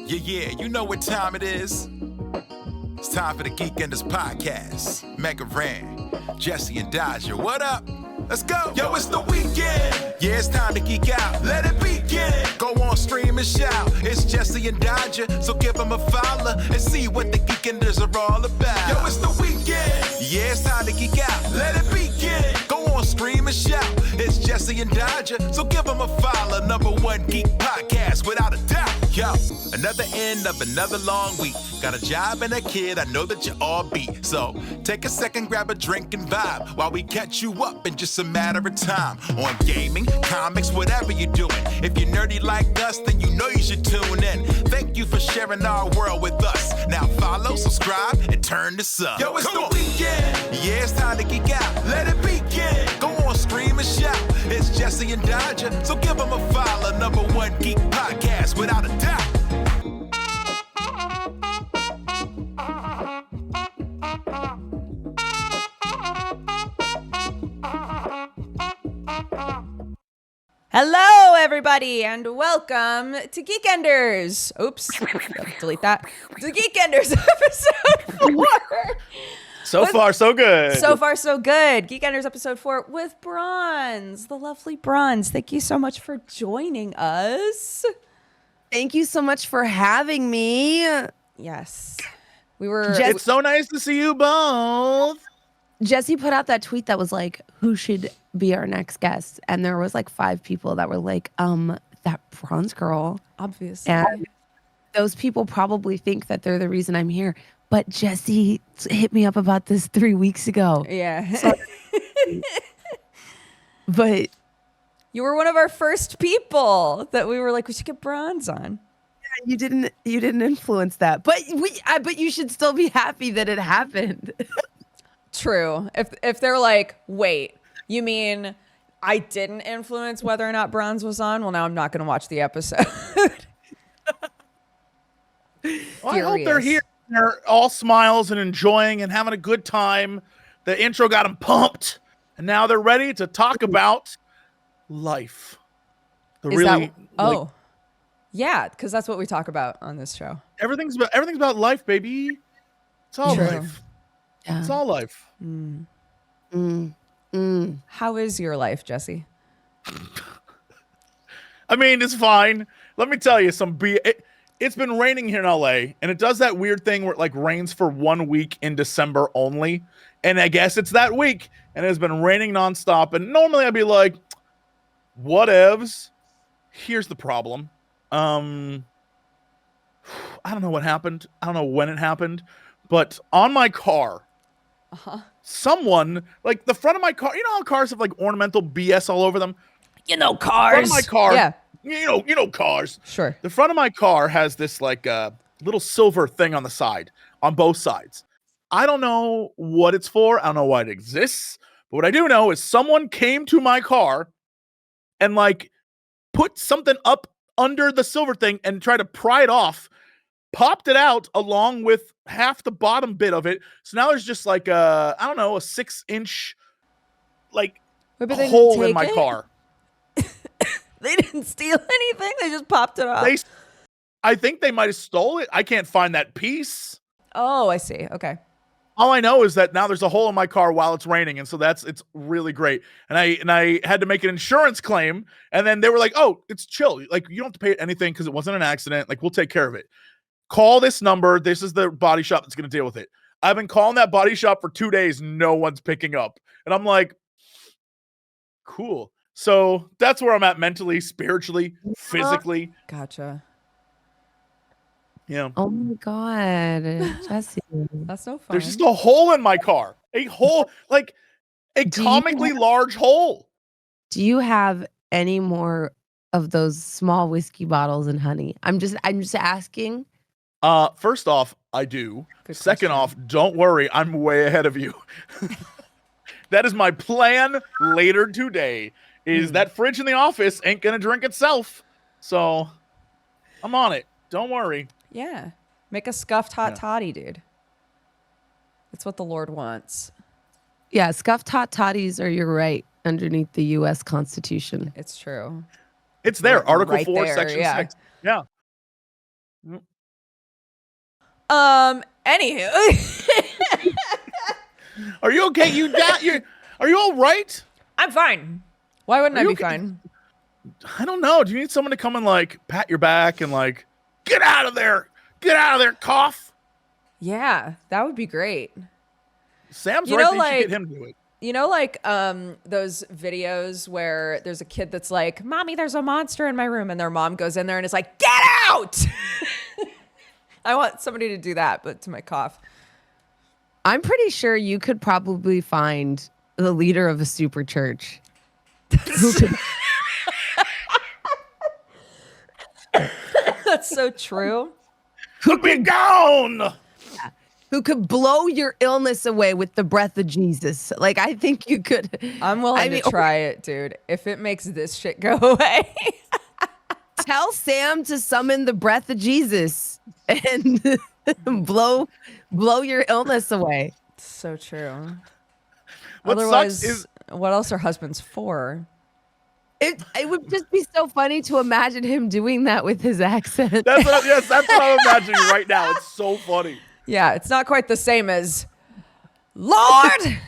Yeah, you know what time it is. It's time for the Geekenders podcast. MegaRan, Jesse and Dodger, what up? Let's go. Yo, it's the weekend. Yeah, it's time to geek out. Let it begin. Go on, stream and shout. It's Jesse and Dodger, so give them a follow and see what the Geekenders are all about. Yo, it's the weekend. Yeah, it's time to geek out. Let it begin. Go on, stream and shout. It's Jesse and Dodger, so give them a follow. #1 geek podcast, without a doubt. Yo, another end of another long week. Got a job and a kid, I know that you all beat. So take a second, grab a drink and vibe while we catch you up in just a matter of time. On gaming, comics, whatever you're doing. If you're nerdy like us, then you know you should tune in. Thank you for sharing our world with us. Now follow, subscribe, and turn this up. Yo, it's the weekend. Yeah, it's time to geek out. Let it begin. Go on, stream and shout. It's Jesse and Dodger, so give them a follow. #1 geek podcast, without a doubt. Hello, everybody, and welcome to Geekenders. Oops, delete that. To Geekenders episode 4. So far, so good. So far, so good. Geekenders episode 4 with Bronze, the lovely Bronze. Thank you so much for joining us. Thank you so much for having me. Yes, we were. It's so nice to see you both. Jesse put out that tweet that was like, who should be our next guest? And there was like 5 people that were like, that Bronze girl. Obviously. And those people probably think that they're the reason I'm here. But Jesse hit me up about this 3 weeks ago. Yeah. So, but you were one of our first people that we were like, we should get Bronze on. you didn't influence that. But but you should still be happy that it happened. True. If they're like, wait, you mean I didn't influence whether or not Bronze was on? Well, now I'm not going to watch the episode. Well, I hope they're here. They're all smiles and enjoying and having a good time. The intro got them pumped, and now they're ready to talk about life. Yeah, because that's what we talk about on this show. Everything's about life, baby. It's all True. life. Yeah. It's all life. How is your life, Jesse? I mean, it's fine. Let me tell you it's been raining here in LA, and it does that weird thing where it like rains for 1 week in December only. And I guess it's that week, and it's been raining nonstop. And normally I'd be like, whatevs. Here's the problem. I don't know what happened. I don't know when it happened, but on my car, someone, like the front of my car, you know how cars have like ornamental BS all over them? You know, cars. Front of my car, Yeah. You know cars. Sure. The front of my car has this like little silver thing on the side, on both sides. I don't know what it's for. I don't know why it exists. But what I do know is someone came to my car and like put something up under the silver thing and tried to pry it off, popped it out along with half the bottom bit of it. So now there's just like a 6-inch like hole in my car. They didn't steal anything. They just popped it off. I think they might have stole it. I can't find that piece. Oh, I see. Okay. All I know is that now there's a hole in my car while it's raining, and so it's really great. And I had to make an insurance claim, and then they were like, "Oh, it's chill. Like you don't have to pay anything because it wasn't an accident. Like we'll take care of it. Call this number. This is the body shop that's going to deal with it." I've been calling that body shop for 2 days. No one's picking up, and I'm like, "Cool." So that's where I'm at mentally, spiritually, physically. Gotcha. Yeah. Oh my God, Jesse. That's so fun. There's just a hole in my car. A hole, like a comically large hole. Do you have any more of those small whiskey bottles and honey? I'm just asking. First off, I do. Good Second question. off, don't worry, I'm way ahead of you. That is my plan later today. Is that fridge in the office ain't gonna drink itself. So I'm on it. Don't worry. Yeah. Make a scuffed hot toddy, dude. That's what the Lord wants. Yeah, scuffed hot toddies are your right underneath the U.S. Constitution. It's true. It's there. Article Right 4, there, Section yeah. 6. Yeah. Anywho. Are you okay? Are you all right? I'm fine. Why wouldn't I be okay? fine? I don't know. Do you need someone to come and like pat your back and like get out of there? Get out of there, cough. Yeah, that would be great. Sam's You right. know, That you like- should get him to do it. You know, like those videos where there's a kid that's like, "Mommy, there's a monster in my room," and their mom goes in there and is like, "Get out!" I want somebody to do that, but to my cough. I'm pretty sure you could probably find the leader of a super church who could That's so true. Put me down. blow your illness away with the breath of Jesus. Like, I think you could. I'm willing to try it, dude. If it makes this shit go away. Tell Sam to summon the breath of Jesus and blow your illness away. So true. What Otherwise, sucks is what else are husbands for? It would just be so funny to imagine him doing that with his accent. that's what I'm imagining right now. It's so funny. Yeah, it's not quite the same as Lord,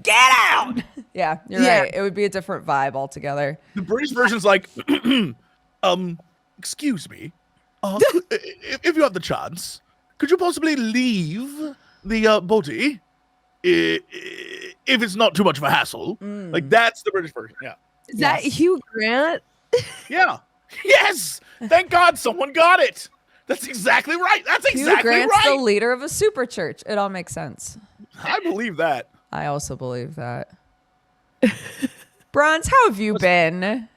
get out. Yeah, you're Yeah. right. It would be a different vibe altogether. The British version's like, excuse me, if you have the chance, could you possibly leave the body if it's not too much of a hassle? Like, that's the British version. Yeah. Is that Hugh Grant? Yeah. Yes. Thank God someone got it. That's exactly right. That's Hugh exactly Grant's right. the leader of a super church. It all makes sense. I believe that. I also believe that. Bronze, how have you been?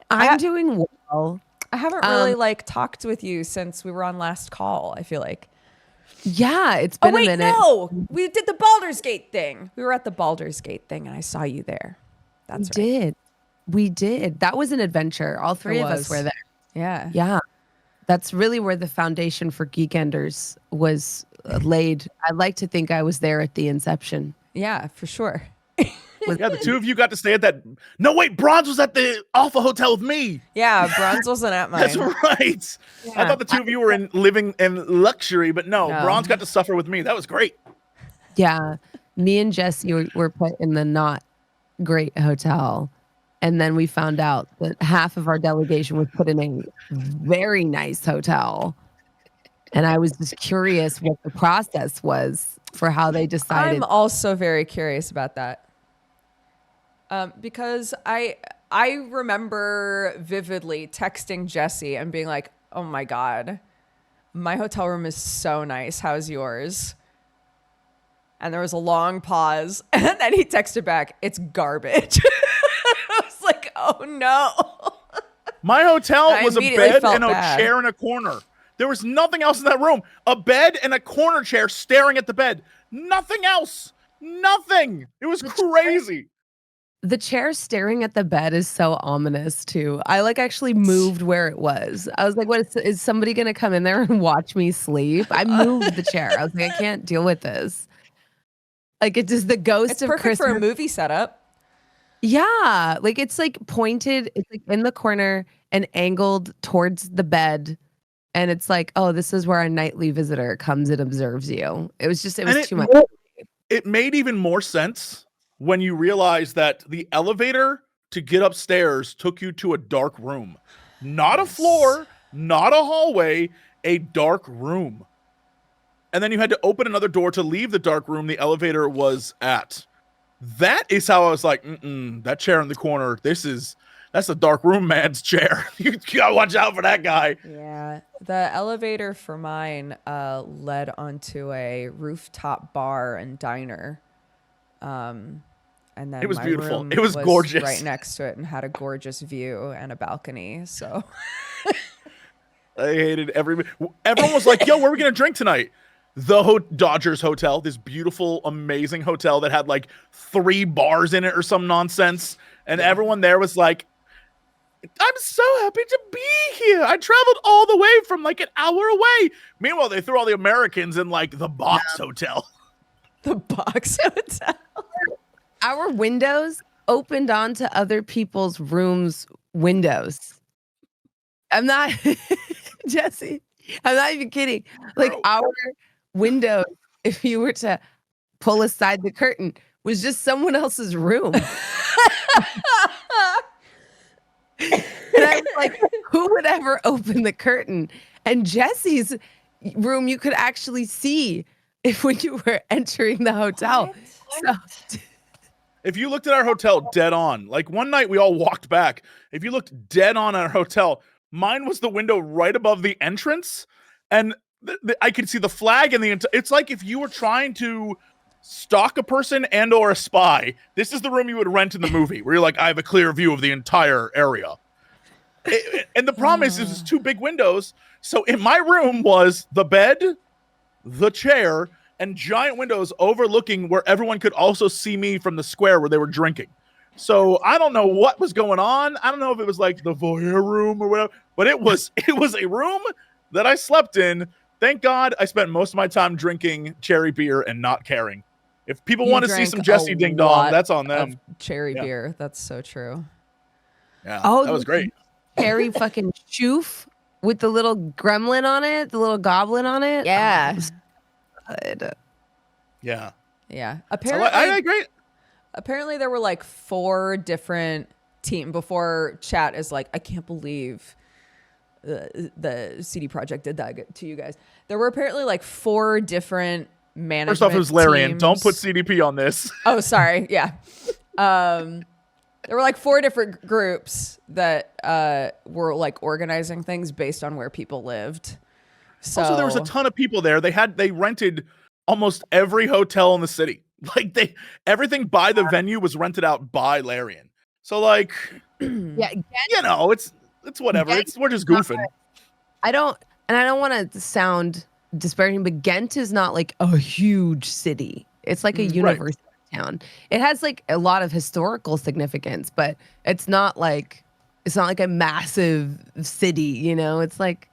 I'm doing well. I haven't really like talked with you since we were on last call, I feel like. Yeah, it's Oh been wait, a minute. no. We did the Baldur's Gate thing. We were at the Baldur's Gate thing and I saw you there. That's right. We did. That was an adventure. All three of us was. were there. Yeah. Yeah. That's really where the foundation for Geekenders was laid. I like to think I was there at the inception. Yeah, for sure. Yeah, the two of you got to stay at that. No, wait, Bronze was at the Alpha Hotel with me. Yeah, Bronze wasn't at mine. That's right. I thought the two of you were living in luxury, but no, Bronze got to suffer with me. That was great. Yeah. Me and Jesse were put in the not great hotel. And then we found out that half of our delegation was put in a very nice hotel. And I was just curious what the process was for how they decided. I'm also very curious about that. Because I remember vividly texting Jesse and being like, "Oh my God, my hotel room is so nice. How's yours?" And there was a long pause. And then he texted back, "It's garbage." I was like, "Oh no." My hotel I was a immediately bed felt and a bad. chair in a corner. There was nothing else in that room. A bed and a corner chair staring at the bed. Nothing else. Nothing. It was crazy. The chair staring at the bed is so ominous too. I like actually moved where it was. I was like, "What is somebody gonna come in there and watch me sleep?" I moved the chair. I was like, "I can't deal with this." Like, it's just the ghost It's of perfect Christmas. for a movie setup. Yeah, like it's like pointed. It's like in the corner and angled towards the bed, and it's like, "Oh, this is where a nightly visitor comes and observes you." It was too much. It made even more sense when you realize that the elevator to get upstairs took you to a dark room. Not a floor, not a hallway, a dark room. And then you had to open another door to leave the dark room the elevator was at. That is how I was like, that chair in the corner, that's a dark room man's chair. You gotta watch out for that guy. Yeah. The elevator for mine led onto a rooftop bar and diner. And then It was my beautiful. room It was gorgeous. right next to it and had a gorgeous view and a balcony. So I hated everyone was like, "Yo, where are we gonna drink tonight?" The Dodgers Hotel, this beautiful, amazing hotel that had like 3 bars in it or some nonsense. And everyone there was like, "I'm so happy to be here. I traveled all the way from like an hour away." Meanwhile, they threw all the Americans in like the Box Hotel. the Box Hotel. Our windows opened onto other people's rooms' windows. I'm not Jesse. I'm not even kidding. Like our window, if you were to pull aside the curtain, was just someone else's room. And I was like, who would ever open the curtain? And Jesse's room, you could actually see when you were entering the hotel. So, if you looked at our hotel dead on, like one night we all walked back. If you looked dead on our hotel, mine was the window right above the entrance. And I could see the flag and it's like if you were trying to stalk a person and or a spy, this is the room you would rent in the movie where you're like, I have a clear view of the entire area. And the problem is there's two big windows. So in my room was the bed, the chair, and giant windows overlooking where everyone could also see me from the square where they were drinking. So I don't know what was going on. I don't know if it was like the voyeur room or whatever, but it was a room that I slept in. Thank God I spent most of my time drinking cherry beer and not caring. If people want to see some Jesse Ding Dong, that's on them. Cherry beer. That's so true. Yeah, that was great. Cherry fucking choof with the little gremlin on it, the little goblin on it. Yeah. Good. Yeah. Yeah. I agree. Apparently there were like 4 different teams before chat is like, I can't believe the CD Projekt did that to you guys. There were apparently like 4 different management First off, it was Larian. teams. Don't put CDP on this. Oh, sorry. Yeah. There were like 4 different groups that were like organizing things based on where people lived. So also, there was a ton of people there. They rented almost every hotel in the city. Like everything by the venue was rented out by Larian. So like, yeah, it's whatever. We're just goofing. I don't want to sound disparaging, but Ghent is not like a huge city. It's like a university town. It has like a lot of historical significance, but it's not like a massive city, you know? It's like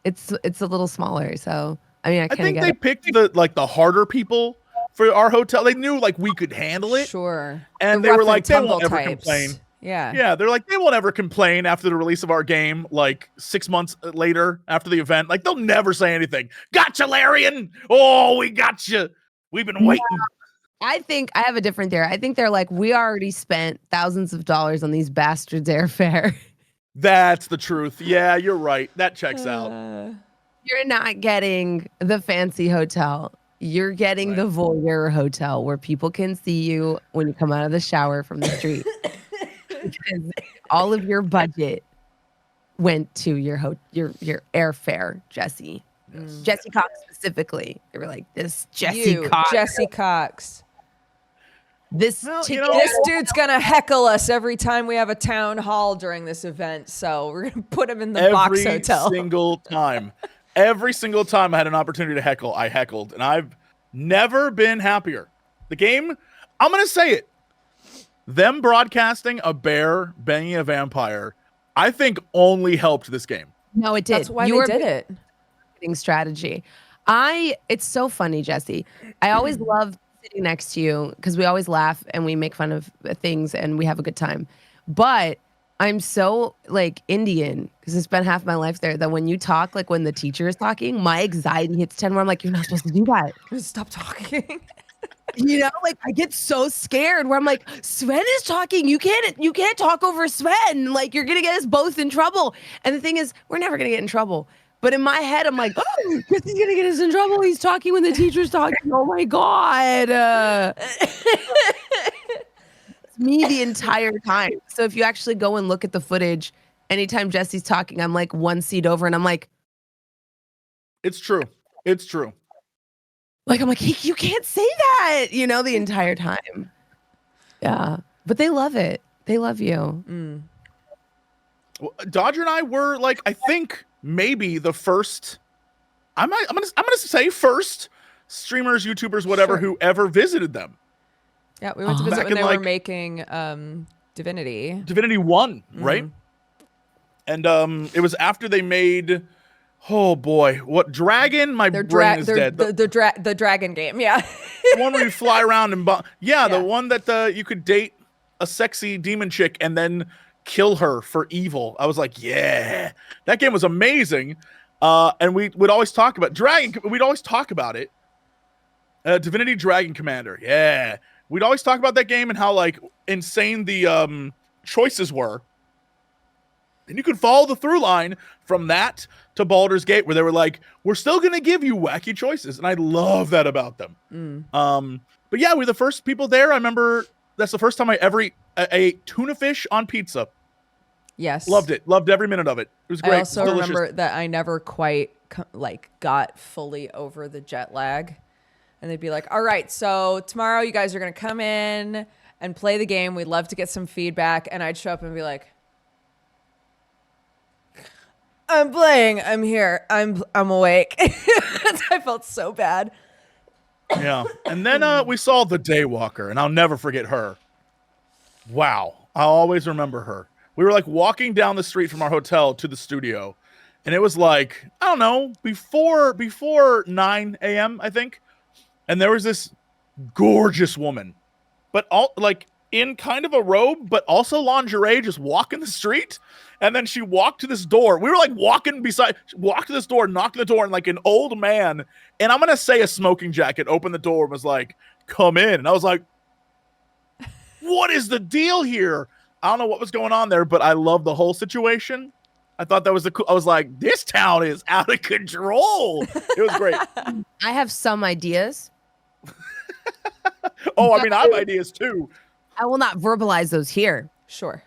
it's a little smaller. So I mean, I think they picked the harder people for our hotel. They knew like we could handle it. Sure. And they were like, they won't ever complain. Yeah. Yeah. They're like, they won't ever complain after the release of our game, like 6 months later after the event. Like they'll never say anything. Gotcha, Larian. Oh, we got you. We've been waiting. I think I have a different theory. I think they're like, we already spent thousands of dollars on these bastards airfare. That's the truth. Yeah, you're right. That checks out. You're not getting the fancy hotel. You're getting the voyeur hotel where people can see you when you come out of the shower from the street. Because all of your budget went to your airfare, Jesse. Yes. Jesse Cox specifically. They were like, this Jesse Cox. This dude's gonna heckle us every time we have a town hall during this event, so we're gonna put him in the box hotel. Every single time I had an opportunity to heckle, I heckled, and I've never been happier. The game, I'm gonna say it. Them broadcasting a bear banging a vampire, I think only helped this game. No, it did. That's why they did it. Strategy. It's so funny, Jesse. I always love sitting next to you because we always laugh and we make fun of things and we have a good time. But I'm so like Indian because it's been half my life there that when you talk, like when the teacher is talking, my anxiety hits 10 where I'm like, you're not supposed to do that. Stop talking. You know, like I get so scared where I'm like, Sven is talking. You can't talk over Sven. Like you're gonna get us both in trouble. And the thing is, we're never gonna get in trouble. But in my head, I'm like, oh, he's gonna get us in trouble. He's talking when the teacher's talking. Oh my God. It's me the entire time. So if you actually go and look at the footage, anytime Jesse's talking, I'm like one seat over and I'm like, it's true. It's true. Like, I'm like, you can't say that, you know, the entire time. Yeah. But they love it. They love you. Mm. Well, Dodger and I were like, I think maybe the first, I'm gonna say first streamers, YouTubers, whatever, who ever visited them. Yeah, we went to visit when they were making Divinity. Divinity 1, right? And it was after they made, oh boy, what dragon? My brain is dead. The dragon game, yeah. The one where you fly around and the one that you could date a sexy demon chick and then kill her for evil. I was like, yeah, that game was amazing. And we would always talk about Dragon. We'd always talk about it. Divinity Dragon Commander. Yeah. We'd always talk about that game and how like insane the choices were. And you could follow the through line from that to Baldur's Gate, where they were like, we're still going to give you wacky choices. And I love that about them. But yeah, we're the first people there. I remember that's the first time I ever ate tuna fish on pizza. Yes. Loved it. Loved every minute of it. It was great. I also remember that I never quite got fully over the jet lag. And they'd be like, all right, so tomorrow you guys are going to come in and play the game. We'd love to get some feedback. And I'd show up and be like, I'm playing. I'm here. I'm awake. I felt so bad. Yeah. And then we saw the Daywalker, and I'll never forget her. Wow. I'll always remember her. We were like walking down the street from our hotel to the studio, and it was like, I don't know, before 9 a.m., I think. And there was this gorgeous woman, but all like in kind of a robe, but also lingerie, just walking the street. And then she walked to this door. We were like walked to this door, knocked on the door, and like an old man, and I'm going to say a smoking jacket, opened the door and was like, come in. And I was like, what is the deal here? I don't know what was going on there, but I love the whole situation. I thought that was I was like, this town is out of control. It was great. I have some ideas. Oh, I mean, I have ideas too. I will not verbalize those here. Sure.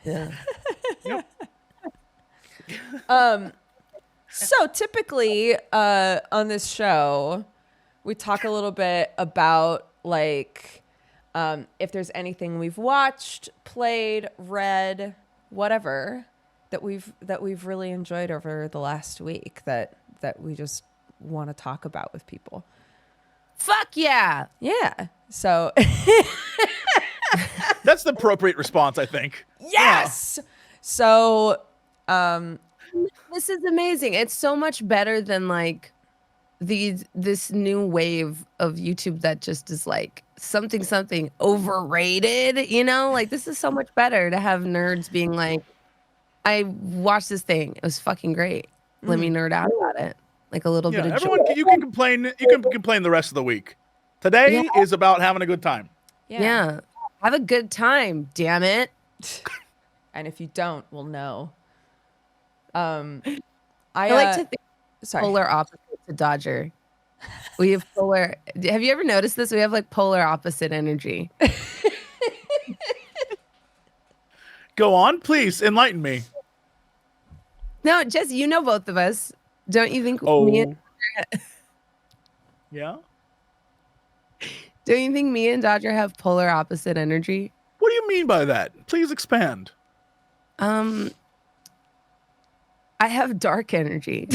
Yeah. So typically on this show, we talk a little bit about like if there's anything we've watched, played, read, whatever that we've really enjoyed over the last week that we just want to talk about with people. Fuck yeah. Yeah. So that's the appropriate response, I think. Yes. Yeah. So this is amazing. It's so much better than like this new wave of YouTube that just is like something overrated, you know? Like this is so much better to have nerds being like, I watched this thing. It was fucking great. Let me nerd out about it. Like a little bit of everyone joy. You can complain the rest of the week. Today is about having a good time. Yeah. Have a good time, damn it. And if you don't, we'll know. I like to think polar opposite to Dodger. We have polar. Have you ever noticed this? We have like polar opposite energy. Go on, please enlighten me. No, Jesse, you know both of us. Don't you think? Yeah. Don't you think me and Dodger have polar opposite energy? What do you mean by that? Please expand. I have dark energy.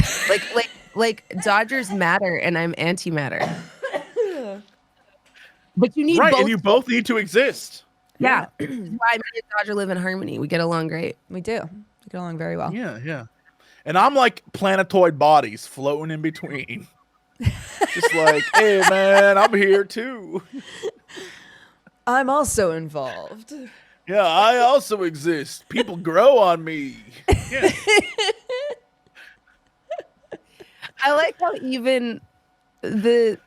like Dodger's matter and I'm antimatter. But you need both. And you both need to exist. Yeah. Why me and Dodger live in harmony. We get along great. We do. We get along very well. Yeah. And I'm like planetoid bodies floating in between. Just like, hey man, I'm here too. I'm also involved. Yeah, I also exist. People grow on me. Yeah. I like how even the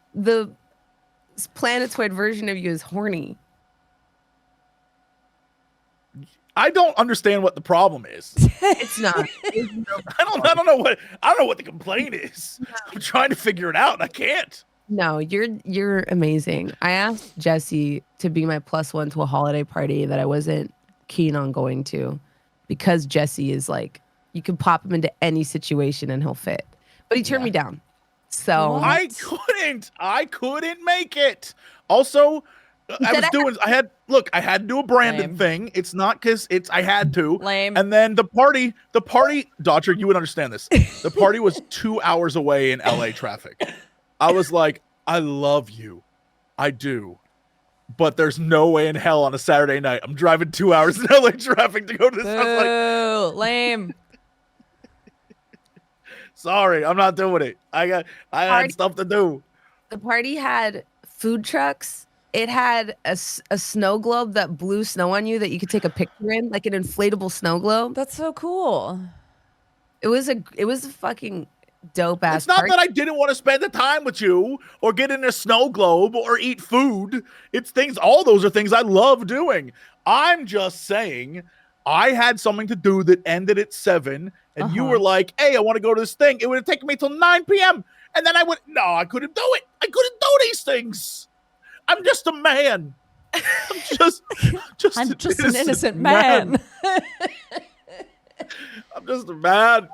planetoid version of you is horny. I don't understand what the problem is. It's not. I don't know what the complaint is. No. I'm trying to figure it out and I can't. No, you're amazing. I asked Jesse to be my +1 to a holiday party that I wasn't keen on going to because Jesse is like, you can pop him into any situation and he'll fit. But he turned me down. So I couldn't make it. Also, I had to do a Brandon thing. It's not because I had to. Lame. And then the party, Dodger, you would understand this. The party was 2 hours away in LA traffic. I was like, I love you. I do. But there's no way in hell on a Saturday night I'm driving 2 hours in LA traffic to go to this. Boo, lame. Sorry, I'm not doing it. I had stuff to do. The party had food trucks. It had a snow globe that blew snow on you that you could take a picture in, like an inflatable snow globe. That's so cool. It was a fucking dope ass. It's not that I didn't want to spend the time with you or get in a snow globe or eat food. It's things, all those are things I love doing. I'm just saying I had something to do that ended at 7 and you were like, hey, I want to go to this thing. It would have taken me till 9 p.m. And then I I couldn't do it. I couldn't do these things. I'm just a man. I'm just an innocent man. I'm just a man.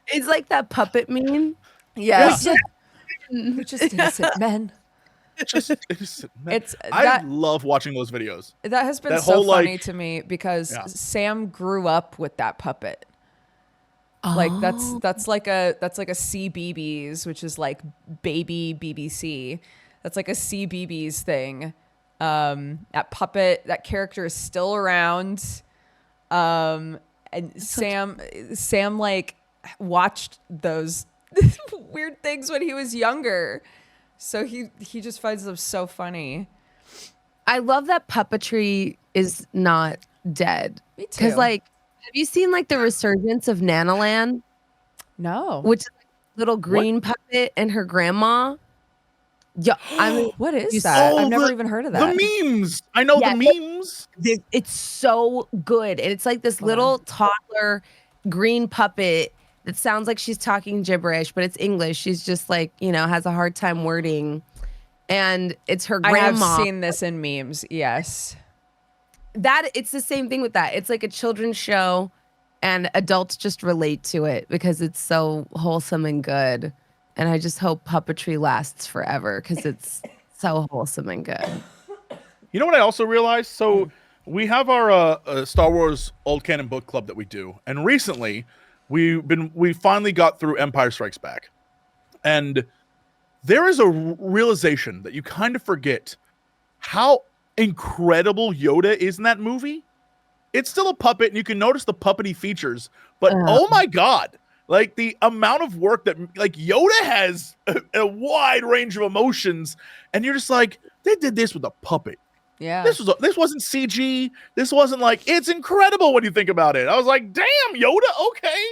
It's like that puppet meme. Yes. We're just innocent men. Just innocent men. I love watching those videos. That has been so funny to me because Sam grew up with that puppet. Like that's like a CBeebies, which is like baby BBC. That's like a CBeebies thing. That puppet, that character is still around. And Sam like watched those weird things when he was younger. So he just finds them so funny. I love that puppetry is not dead. Me too. Because like, have you seen like the resurgence of Nanaland? No. Which is like little green puppet and her grandma. Yeah, I mean, what is that? I've never even heard of that. The memes. I know the memes. It's so good. And it's like this little toddler green puppet that sounds like she's talking gibberish, but it's English. She's just like, has a hard time wording. And it's her grandma. I have seen this in memes, yes. It's the same thing with that. It's like a children's show and adults just relate to it because it's so wholesome and good. And I just hope puppetry lasts forever because it's so wholesome and good. You know what I also realized? So we have our Star Wars Old Canon book club that we do. And recently we finally got through Empire Strikes Back. And there is a realization that you kind of forget how incredible Yoda is in that movie. It's still a puppet and you can notice the puppety features, but oh my God, like the amount of work that like Yoda has a wide range of emotions and you're just like, they did this with a puppet. Yeah. This wasn't CG. This wasn't like, it's incredible when you think about it. I was like, damn, Yoda. Okay.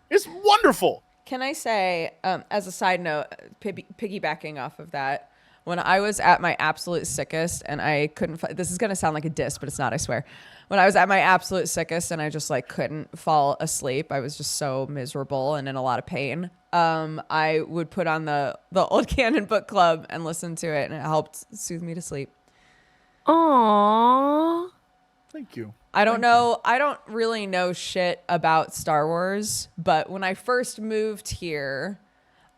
It's wonderful. Can I say, as a side note, piggybacking off of that, when I was at my absolute sickest and I couldn't, this is going to sound like a diss, but it's not, I swear. When I was at my absolute sickest and I just like couldn't fall asleep, I was just so miserable and in a lot of pain. I would put on the Old Canon book club and listen to it and it helped soothe me to sleep. Aww. Thank you. I don't really know shit about Star Wars, but when I first moved here,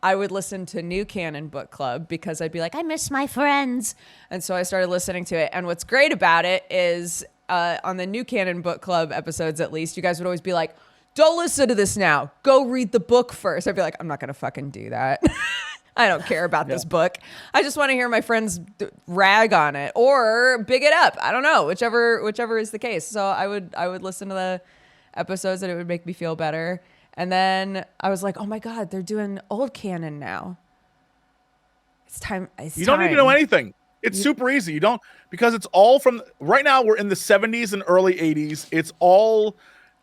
I would listen to New Canon Book Club because I'd be like, I miss my friends. And so I started listening to it. And what's great about it is on the New Canon Book Club episodes, at least, you guys would always be like, don't listen to this now. Go read the book first. I'd be like, I'm not going to fucking do that. I don't care about this book. I just want to hear my friends rag on it or big it up. I don't know, whichever is the case. So I would listen to the episodes and it would make me feel better. And then I was like, oh my God, they're doing Old Canon now. It's time. You don't need to know anything. It's super easy. You don't, because it's all from right now. We're in the 70s and early 80s. It's all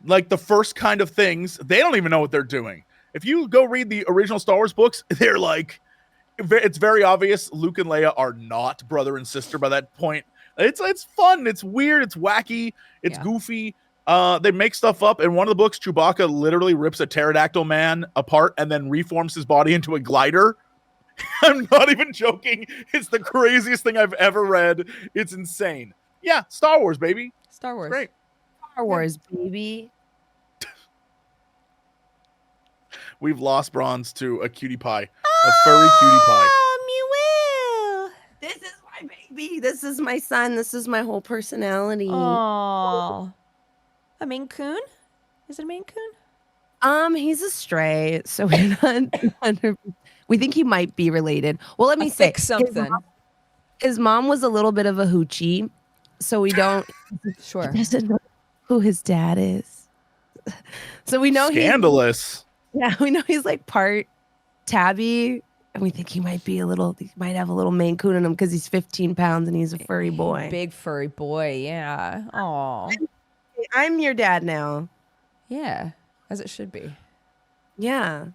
like the first kind of things. They don't even know what they're doing. If you go read the original Star Wars books, they're like, it's very obvious Luke and Leia are not brother and sister by that point. It's fun. It's weird. It's wacky. It's goofy. They make stuff up. In one of the books, Chewbacca literally rips a pterodactyl man apart and then reforms his body into a glider. I'm not even joking. It's the craziest thing I've ever read. It's insane. Yeah, Star Wars, baby. Star Wars. Great. Star Wars, baby. We've lost Bronze to a cutie pie. A furry cutie pie. Me will. This is my baby. This is my son. This is my whole personality. Aww. A Maine Coon? Is it a Maine Coon? He's a stray, so we're not. We think he might be related. Well, let me say something. His mom was a little bit of a hoochie, so we don't. Sure. He doesn't know who his dad is. So we know scandalous. We know he's like part tabby, and we think he might have a little Maine Coon in him because he's 15 pounds and he's a furry boy. Big furry boy, yeah. Aw. I'm your dad now. Yeah, as it should be. Yeah.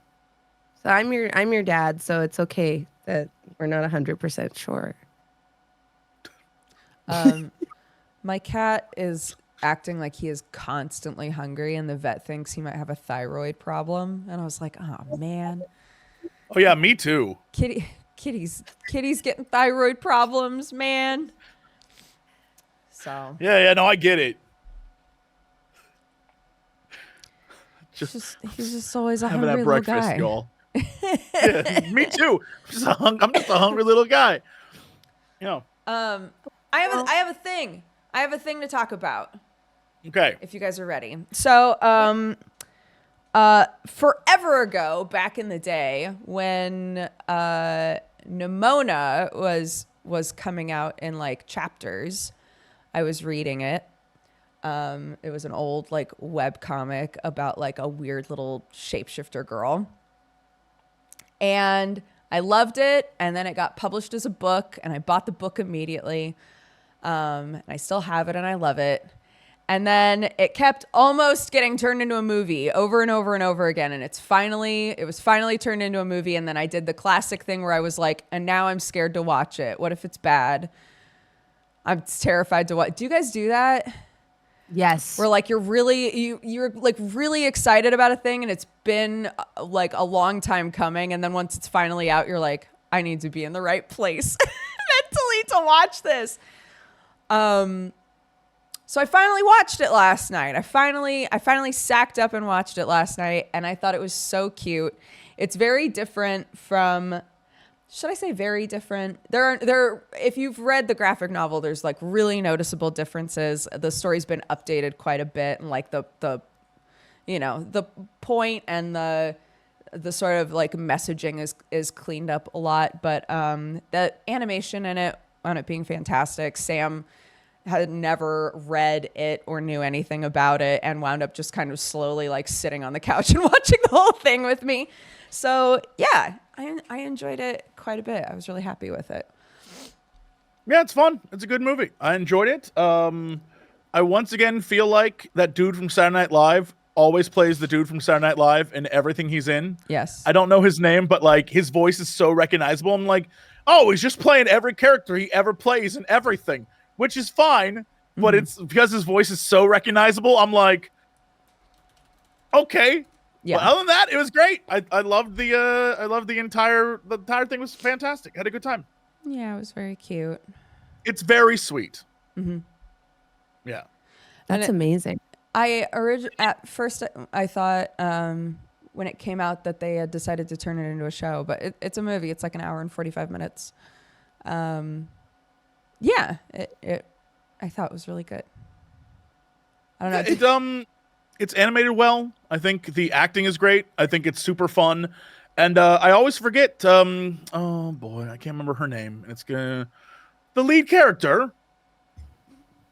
So I'm your dad, so it's okay that we're not 100% sure. My cat is acting like he is constantly hungry, and the vet thinks he might have a thyroid problem. And I was like, oh man, Oh yeah, me too. kitty's getting thyroid problems, man. So Yeah, no, I get it. he's just always a Having hungry that little breakfast, guy. y'all. Yeah, me too. I'm just a hungry little guy. You know. I have a thing. I have a thing to talk about. Okay. If you guys are ready. So, forever ago, back in the day, when Nimona was coming out in like chapters, I was reading it. It was an old like web comic about like a weird little shapeshifter girl, and I loved it. And then it got published as a book, and I bought the book immediately. And I still have it, and I love it. And then it kept almost getting turned into a movie over and over and over again. And it was finally turned into a movie. And then I did the classic thing where I was like, and now I'm scared to watch it. What if it's bad? I'm terrified to watch. Do you guys do that? Yes. Where like you're like really excited about a thing, and it's been like a long time coming. And then once it's finally out, you're like, I need to be in the right place mentally to watch this. So I finally watched it last night. I finally sacked up and watched it last night, and I thought it was so cute. It's very different from, should I say very different? If you've read the graphic novel, there's like really noticeable differences. The story's been updated quite a bit, and like the point and the sort of like messaging is cleaned up a lot, but the animation in it on it being fantastic. Sam had never read it or knew anything about it, and wound up just kind of slowly like sitting on the couch and watching the whole thing with me. So yeah, I enjoyed it quite a bit. I was really happy with it. Yeah, it's fun. It's a good movie. I enjoyed it. I once again feel like that dude from Saturday Night Live always plays the dude from Saturday Night Live in everything he's in. Yes. I don't know his name, but like his voice is so recognizable. I'm like, oh, he's just playing every character he ever plays in everything, which is fine. But it's because his voice is so recognizable. I'm like, okay. Yeah. But other than that, it was great. I loved the entire thing was fantastic. I had a good time. Yeah, it was very cute. It's very sweet. Mm-hmm. Yeah. That's amazing. At first I thought when it came out that they had decided to turn it into a show, but it's a movie. It's like an hour and 45 minutes. Yeah, I thought it was really good. I don't know. It's animated well. I think the acting is great. I think it's super fun. And I always forget, oh boy, I can't remember her name. The lead character,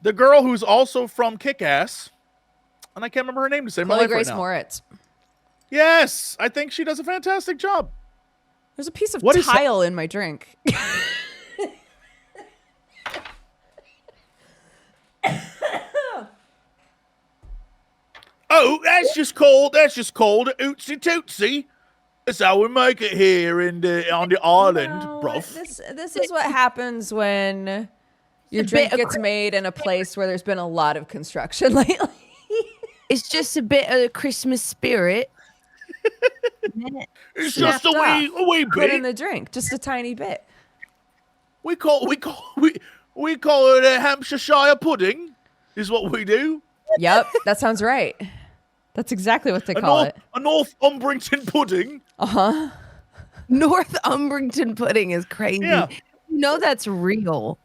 the girl who's also from Kick-Ass, and I can't remember her name to save my life Grace right now. Moritz. Yes, I think she does a fantastic job. There's a piece of What tile in my drink. Oh, that's just called Ootsie Tootsie. That's how we make it here on the island, bruv. This is what happens when your drink gets made in a place where there's been a lot of construction lately. It's just a bit of the Christmas spirit. It's just a wee Put bit. in the drink, just a tiny bit. We call it a Hampshire pudding. Is what we do. Yep, that sounds right. That's exactly what they call it. A Northumberton pudding. Uh-huh. Northumberton pudding is crazy. Yeah. You know that's real.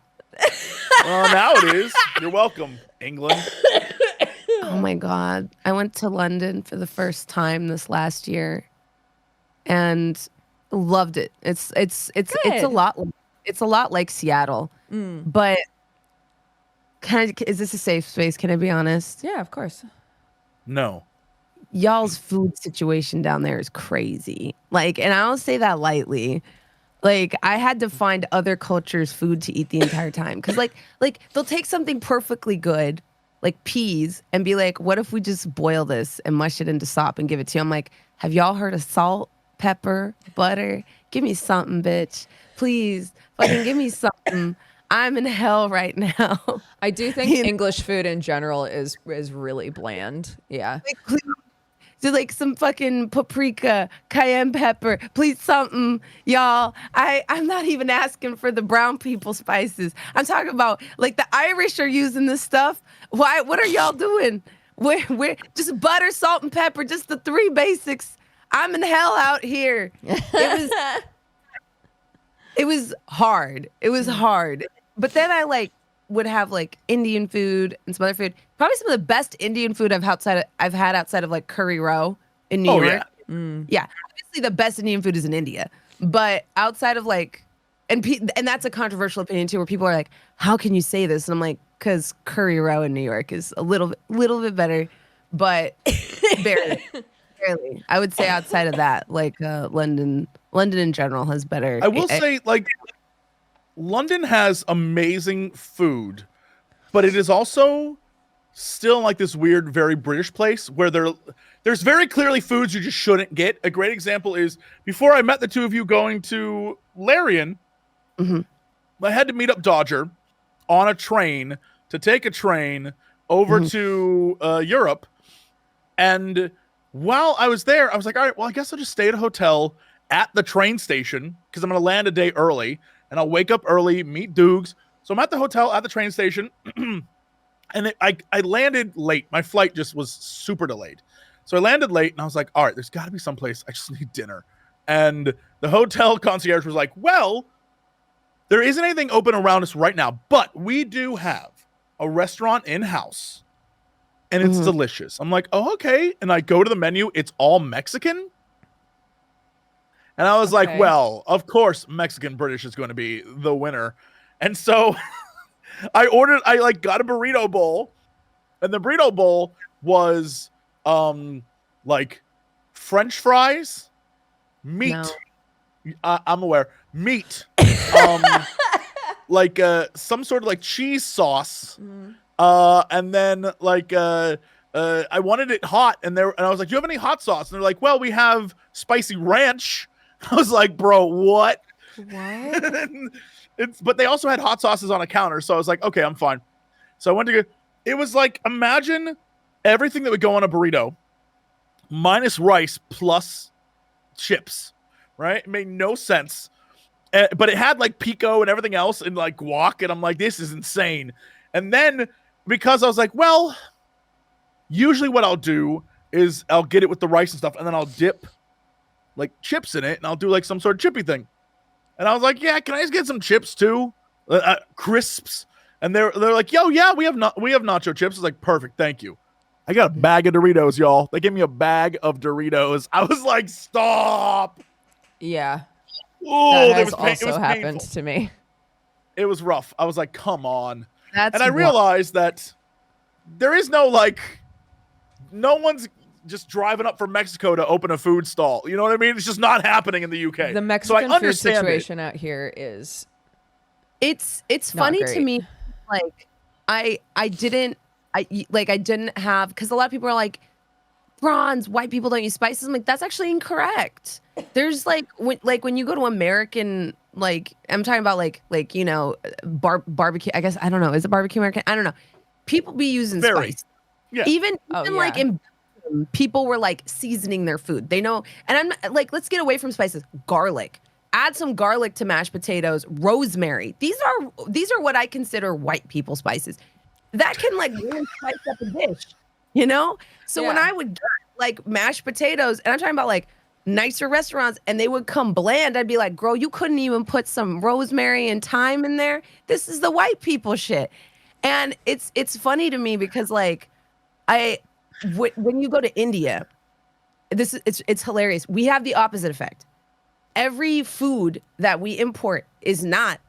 Well, now it is. You're welcome, England. Oh my God. I went to London for the first time this last year and loved it. It's a lot like Seattle. But is this a safe space? Can I be honest? Yeah, of course. No. Y'all's food situation down there is crazy. Like, and I don't say that lightly. Like, I had to find other cultures' food to eat the entire time. Because, like they'll take something perfectly good, like peas and be like, what if we just boil this and mush it into sop and give it to you? I'm like, have y'all heard of salt, pepper, butter? Give me something, bitch. Please, fucking give me something. I'm in hell right now. I do think English food in general is really bland. Yeah. Like, do like some fucking paprika, cayenne pepper, please something, y'all. I'm not even asking for the brown people spices. I'm talking about like the Irish are using this stuff. Why? What are y'all doing? We're just butter, salt, and pepper, just the 3 basics. I'm in hell out here. It was hard. It was hard. But then I like would have like Indian food and some other food. Probably some of the best Indian food I've had outside of like Curry Row in New York. Yeah. Yeah, obviously the best Indian food is in India, but outside of like, and that's a controversial opinion too, where people are like, "How can you say this?" And I'm like, "Cause Curry Row in New York is a little bit better, but barely." I would say outside of that, like London in general has better. I will say, like, London has amazing food, but it is also still like this weird, very British place where there's very clearly foods you just shouldn't get. A great example is before I met the two of you going to Larian, I had to meet up Dodger on a train to take a train over to Europe. And while I was there, I was like, all right, well, I guess I'll just stay at a hotel at the train station because I'm going to land a day early and I'll wake up early, meet Doogs. So I'm at the hotel at the train station and I landed late. My flight just was super delayed. So I landed late and I was like, all right, there's got to be someplace. I just need dinner. And the hotel concierge was like, well, there isn't anything open around us right now, but we do have a restaurant in-house. And it's delicious. I'm like, oh, okay. And I go to the menu. It's all Mexican. And I was like, well, of course, Mexican British is going to be the winner. And so I got a burrito bowl. And the burrito bowl was like French fries, meat. No. I'm aware. Meat. Like some sort of like cheese sauce. And then like I wanted it hot, and I was like, "Do you have any hot sauce?" And they're like, "Well, we have spicy ranch." I was like, "Bro, what?" But they also had hot sauces on a counter, so I was like, "Okay, I'm fine." So I went to it was like, imagine everything that would go on a burrito minus rice plus chips, right? It made no sense. But it had like pico and everything else and like guac, and I'm like, this is insane. And then because I was like, well, usually what I'll do is I'll get it with the rice and stuff, and then I'll dip like chips in it, and I'll do like some sort of chippy thing. And I was like, yeah, can I just get some chips too? Crisps. And they're like, yo, yeah, we have nacho chips. I was like, perfect, thank you. I got a bag of Doritos, y'all. They gave me a bag of Doritos. I was like, stop. Yeah. Oh, that has also happened to me. It was rough. I was like, come on. That's and I realized that there is no one's just driving up from Mexico to open a food stall. You know what I mean? It's just not happening in the UK. The Mexican food situation out here is it's funny to me. Like I didn't have, because a lot of people are like, bronze, white people don't use spices. I'm like, that's actually incorrect. There's like when you go to American, like I'm talking about like you know, barbecue. I guess I don't know. Is it barbecue American? I don't know. People be using spice. Yeah. Even like in people were like seasoning their food. They know. And I'm not, like, let's get away from spices. Garlic. Add some garlic to mashed potatoes. Rosemary. These are what I consider white people spices. That can like really spice up a dish. You know? So when I would get like mashed potatoes, and I'm talking about like nicer restaurants, and they would come bland, I'd be like, girl, you couldn't even put some rosemary and thyme in there. This is the white people shit. And it's funny to me because like when you go to India, it's hilarious. We have the opposite effect. Every food that we import is not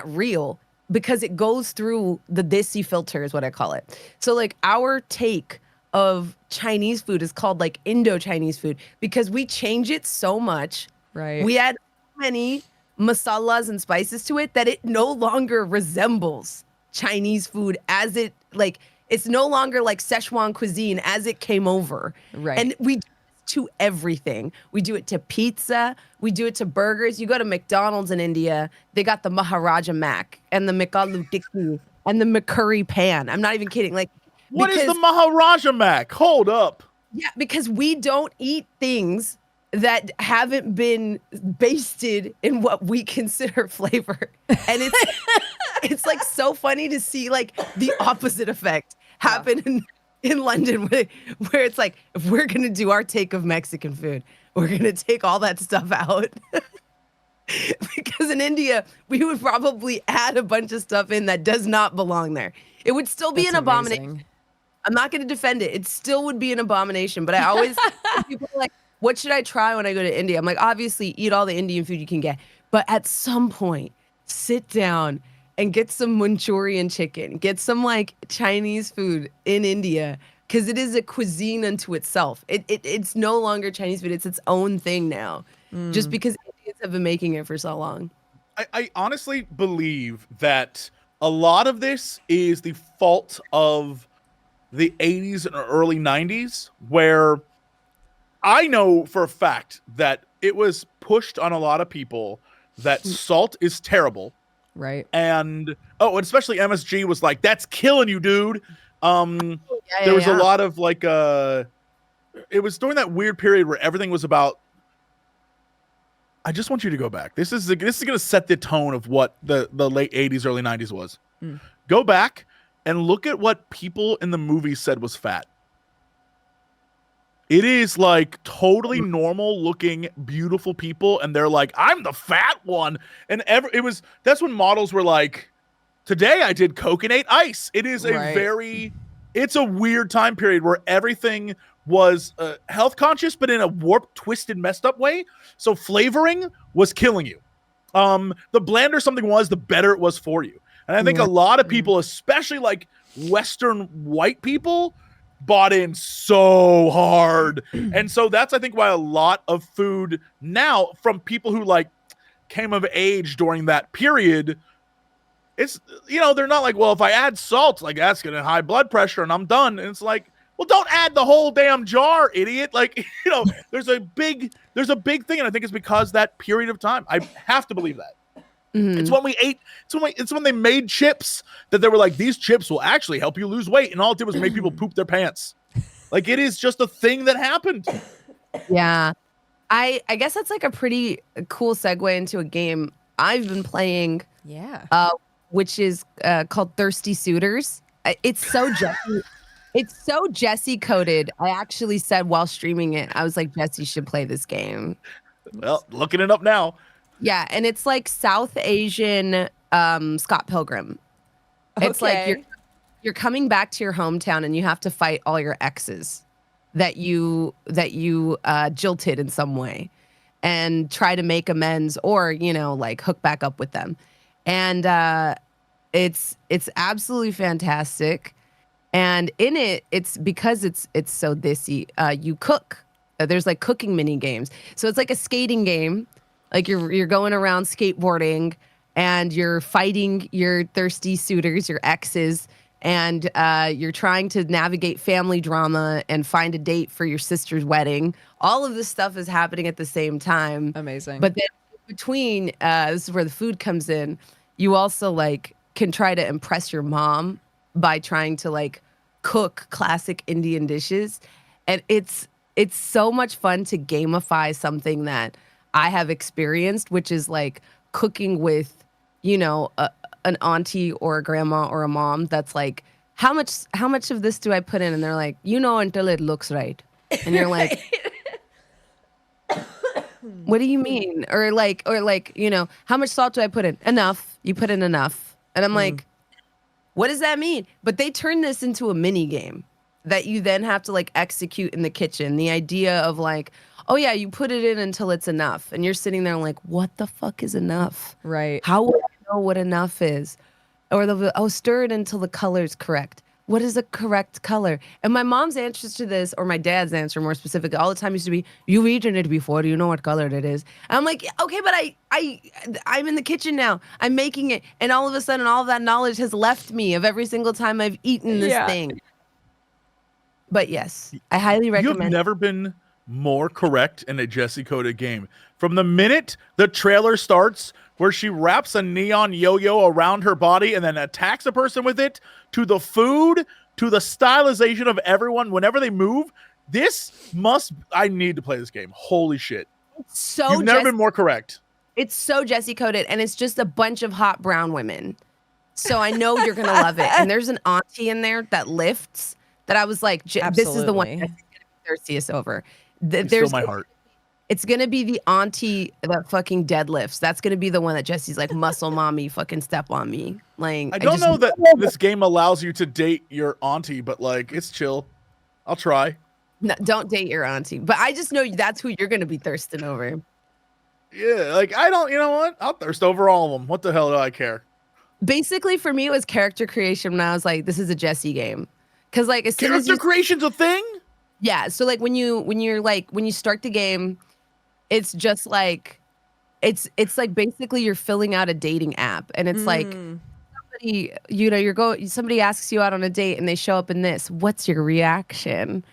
real because it goes through the desi filter is what I call it. So like our take of Chinese food is called like Indo-Chinese food because we change it so much. Right. We add so many masalas and spices to it that it no longer resembles Chinese food as it like It's no longer like Szechuan cuisine as it came over. Right. And we do it to everything. We do it to pizza. We do it to burgers. You go to McDonald's in India, they got the Maharaja Mac and the McAloo Tikki and the McCurry Pan. I'm not even kidding. Like, What is the Maharaja Mac? Hold up. yeah, because we don't eat things that haven't been basted in what we consider flavor. And it's like so funny to see like the opposite effect happen in London where it's like, if we're going to do our take of Mexican food, we're going to take all that stuff out. Because in India, we would probably add a bunch of stuff in that does not belong there. It would still be an abomination. Amazing. I'm not going to defend it. It still would be an abomination. But I always, people are like, what should I try when I go to India? I'm like, obviously, eat all the Indian food you can get. But at some point, sit down and get some Manchurian chicken. Get some like Chinese food in India. Because it is a cuisine unto itself. It's no longer Chinese food. It's its own thing now. Just because Indians have been making it for so long. I honestly believe that a lot of this is the fault of the 80s and early 90s, where I know for a fact that it was pushed on a lot of people that salt is terrible. Right. And especially MSG was like, that's killing you, dude. There was a lot of like it was during that weird period where everything was about, I just want you to go back. This is going to set the tone of what the late 80s, early 90s was. Go back and look at what people in the movie said was fat. It is like totally normal looking, beautiful people. And they're like, I'm the fat one. And that's when models were like, today I did Coke and ate ice. It is it's a weird time period where everything was health conscious, but in a warped, twisted, messed up way. So flavoring was killing you. The blander something was, the better it was for you. And I think a lot of people, especially like Western white people, bought in so hard. And so that's, I think, why a lot of food now from people who like came of age during that period, it's, they're not like, well, if I add salt, like that's going to high blood pressure and I'm done. And it's like, well, don't add the whole damn jar, idiot. Like, there's a big thing. And I think it's because that period of time, I have to believe that. It's when we ate, it's when they made chips that they were like, these chips will actually help you lose weight. And all it did was make people poop their pants. Like, it is just a thing that happened. Yeah. I guess that's like a pretty cool segue into a game I've been playing. Yeah. Which is called Thirsty Suitors. It's so Jesse. It's so Jesse coded. I actually said while streaming it, I was like, Jesse should play this game. Well, looking it up now. Yeah, and it's like South Asian Scott Pilgrim. It's like you're coming back to your hometown and you have to fight all your exes that you jilted in some way and try to make amends or, like hook back up with them. And it's absolutely fantastic. And in it, it's because it's so thisy, you cook. There's like cooking mini games. So it's like a skating game. Like you're going around skateboarding and you're fighting your thirsty suitors, your exes, and you're trying to navigate family drama and find a date for your sister's wedding. All of this stuff is happening at the same time. Amazing. But then between, this is where the food comes in, you also like can try to impress your mom by trying to like cook classic Indian dishes. And it's so much fun to gamify something that I have experienced, which is like cooking with, an auntie or a grandma or a mom that's like, how much of this do I put in? And they're like, until it looks right. And you're like, what do you mean? Or like, how much salt do I put in? Enough. You put in enough. And I'm like, what does that mean? But they turn this into a mini game that you then have to like execute in the kitchen. The idea of like, oh yeah, you put it in until it's enough. And you're sitting there like, what the fuck is enough? Right. How would I know what enough is? Or stir it until the color's correct. what is a correct color? And my mom's answers to this, or my dad's answer more specifically, all the time used to be, "You've eaten it before. Do you know what color it is?" And I'm like, okay, but I'm in the kitchen now. I'm making it, and all of a sudden, all of that knowledge has left me of every single time I've eaten this thing. But yes, I highly recommend. You've never been more correct in a Jessie coded game. From the minute the trailer starts, where she wraps a neon yo-yo around her body and then attacks a person with it, to the food, to the stylization of everyone whenever they move. I need to play this game. Holy shit. So you've never been more correct. It's so Jessie coded, and it's just a bunch of hot brown women. So I know you're going to love it. And there's an auntie in there that lifts that I was like, this is the one that's thirstiest over. There's still my heart. It's going to be the auntie that fucking deadlifts. That's going to be the one that Jessie's like, muscle mommy, fucking step on me. Like, I don't know that this game allows you to date your auntie, but like, it's chill. I'll try. No, don't date your auntie. But I just know that's who you're going to be thirsting over. Yeah, like, you know what? I'll thirst over all of them. What the hell do I care? Basically, for me, it was character creation when I was like, this is a Jessie game. Because like, as soon as character creation's a thing? Yeah. So like when you start the game, it's just like it's like basically you're filling out a dating app, and it's like somebody asks you out on a date and they show up in this. What's your reaction?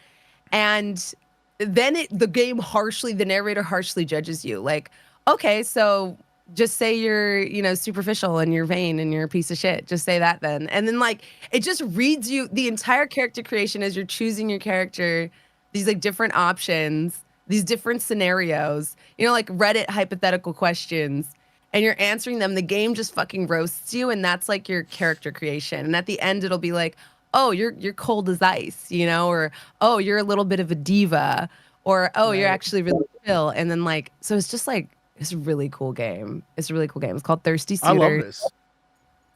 And then the narrator harshly judges you. Like, okay, so just say you're, superficial and you're vain and you're a piece of shit. Just say that then. And then like it just reads you the entire character creation as you're choosing your character, these like different options, these different scenarios, like Reddit hypothetical questions, and you're answering them. The game just fucking roasts you, and that's like your character creation. And at the end, it'll be like, oh, you're cold as ice, or oh, you're a little bit of a diva, or oh, you're actually really chill. And then like, so it's just like, it's a really cool game. It's a really cool game. It's called Thirsty Suitors. I love this.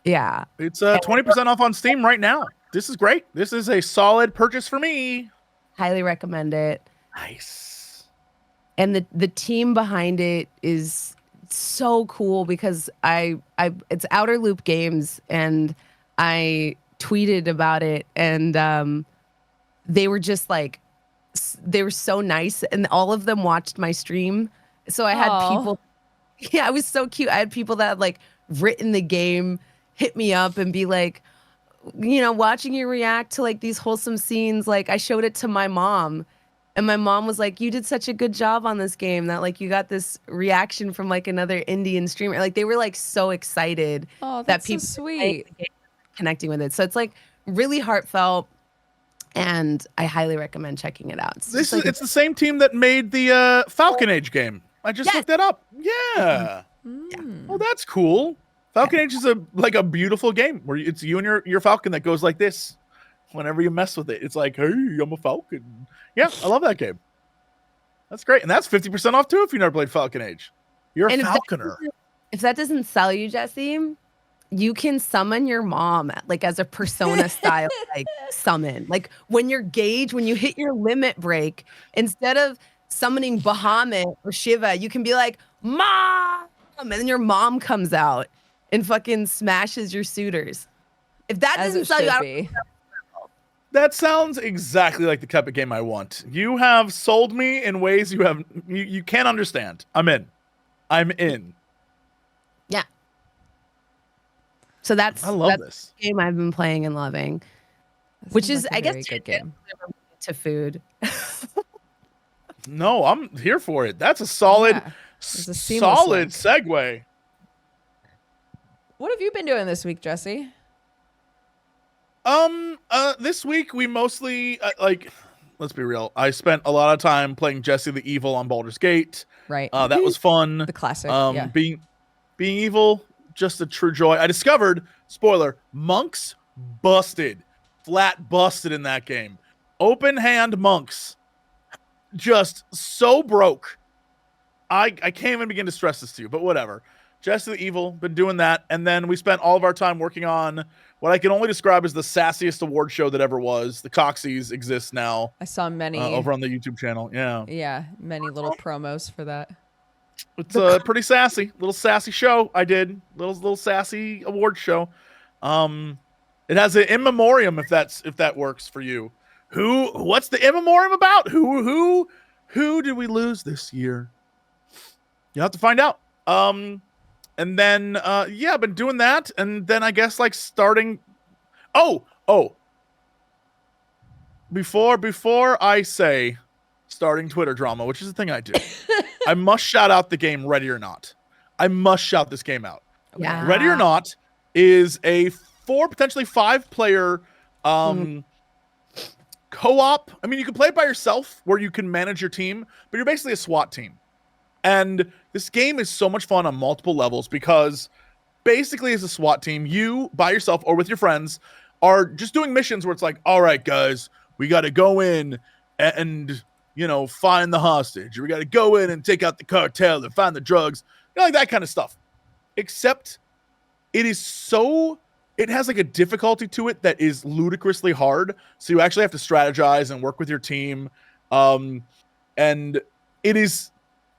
Yeah. It's 20% off on Steam right now. This is great. This is a solid purchase for me. Highly recommend it. Nice. And the team behind it is so cool because it's Outer Loop Games, and I tweeted about it, and they were just like, they were so nice, and all of them watched my stream. So I had people, it was so cute. I had people that had like written the game, hit me up and be like, watching you react to like these wholesome scenes. Like I showed it to my mom, and my mom was like, you did such a good job on this game that like you got this reaction from like another Indian streamer. Like they were like so excited that people so sweet connecting with it. So it's like really heartfelt, and I highly recommend checking it out. It's the same team that made the Falcon Age game. I just looked that up. Yeah. Oh, that's cool. Falcon Age is a beautiful game where it's you and your Falcon that goes like this whenever you mess with it. It's like, hey, I'm a Falcon. Yeah, I love that game. That's great. And that's 50% off too if you never played Falcon Age. You're a Falconer. If that doesn't sell you, Jessie, you can summon your mom like as a Persona style like summon. Like when you hit your limit break, instead of summoning Bahamut or Shiva, you can be like, Mom! And then your mom comes out and fucking smashes your suitors. If that doesn't sell you, that sounds exactly like the type of game I want. You have sold me in ways you can't understand. I'm in. Yeah. So that's this the game I've been playing and loving, which is, I guess, good game. To food. No, I'm here for it. That's a solid segue. What have you been doing this week, Jessie? This week we mostly let's be real. I spent a lot of time playing Jessie the Evil on Baldur's Gate. Right. That was fun. The classic. Being evil, just a true joy. I discovered, spoiler, monks flat busted in that game. Open hand monks, just so broke. I can't even begin to stress this to you, but whatever. Jessie the Evil, been doing that, and then we spent all of our time working on what I can only describe as the sassiest award show that ever was. The Coxies exists now. I saw many over on the YouTube channel. Yeah, many little promos for that. It's a pretty sassy, little sassy show. I did little sassy award show. It has an in memoriam if that works for you. What's the in memoriam about? Who did we lose this year? You have to find out. And then yeah, I've been doing that, and then I guess like starting. Oh. Before I say starting Twitter drama, which is the thing I do, I must shout out the game Ready or Not. I must shout this game out. Yeah. Ready or Not is a 4, potentially 5-player co-op. I mean, you can play it by yourself where you can manage your team, but you're basically a SWAT team. And this game is so much fun on multiple levels because basically as a SWAT team, you by yourself or with your friends are just doing missions where it's like, all right, guys, we got to go in and, find the hostage. Or we got to go in and take out the cartel and find the drugs. Like that kind of stuff. Except it has like a difficulty to it that is ludicrously hard. So you actually have to strategize and work with your team. And it is,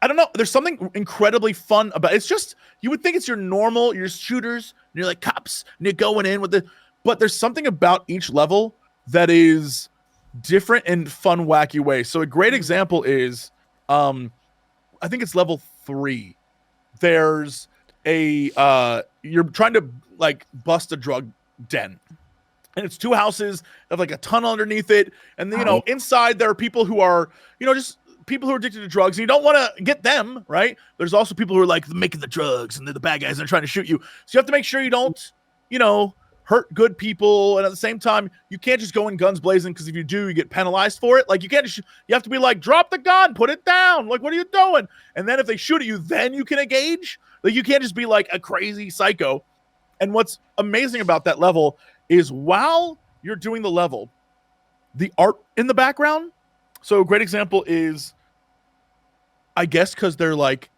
I don't know, there's something incredibly fun about it. It's just, you would think it's you're shooters, and you're like cops, and you're going in with but there's something about each level that is different in fun, wacky ways. So a great example is, I think it's level 3. There's you're trying to like bust a drug den, and it's 2 houses that have like a tunnel underneath it, and inside there are people who are just people who are addicted to drugs, and you don't want to get them, right? There's also people who are like making the drugs, and they're the bad guys, and they're trying to shoot you, so you have to make sure you don't hurt good people, and at the same time you can't just go in guns blazing, because if you do, you get penalized for it. Like you have to be like, drop the gun, put it down, like what are you doing? And then if they shoot at you, then you can engage. Like you can't just be like a crazy psycho. And what's amazing about that level is while you're doing the level, the art in the background. So a great example is, I guess because they're like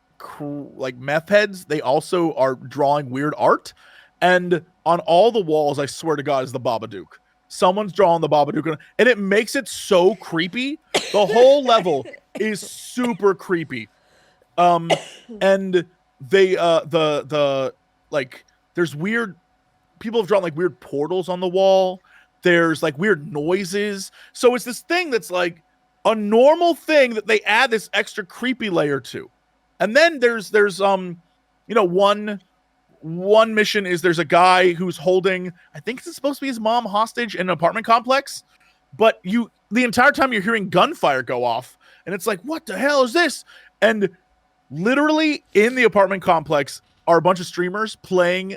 meth heads, they also are drawing weird art. And on all the walls, I swear to God, is the Babadook. Someone's drawing the Babadook, and it makes it so creepy. The whole level is super creepy. And they there's weird people have drawn like weird portals on the wall. There's like weird noises. So it's this thing that's like a normal thing that they add this extra creepy layer to. And then there's one mission is there's a guy who's holding, I think it's supposed to be his mom, hostage in an apartment complex, but the entire time you're hearing gunfire go off, and it's like, what the hell is this? And literally in the apartment complex are a bunch of streamers playing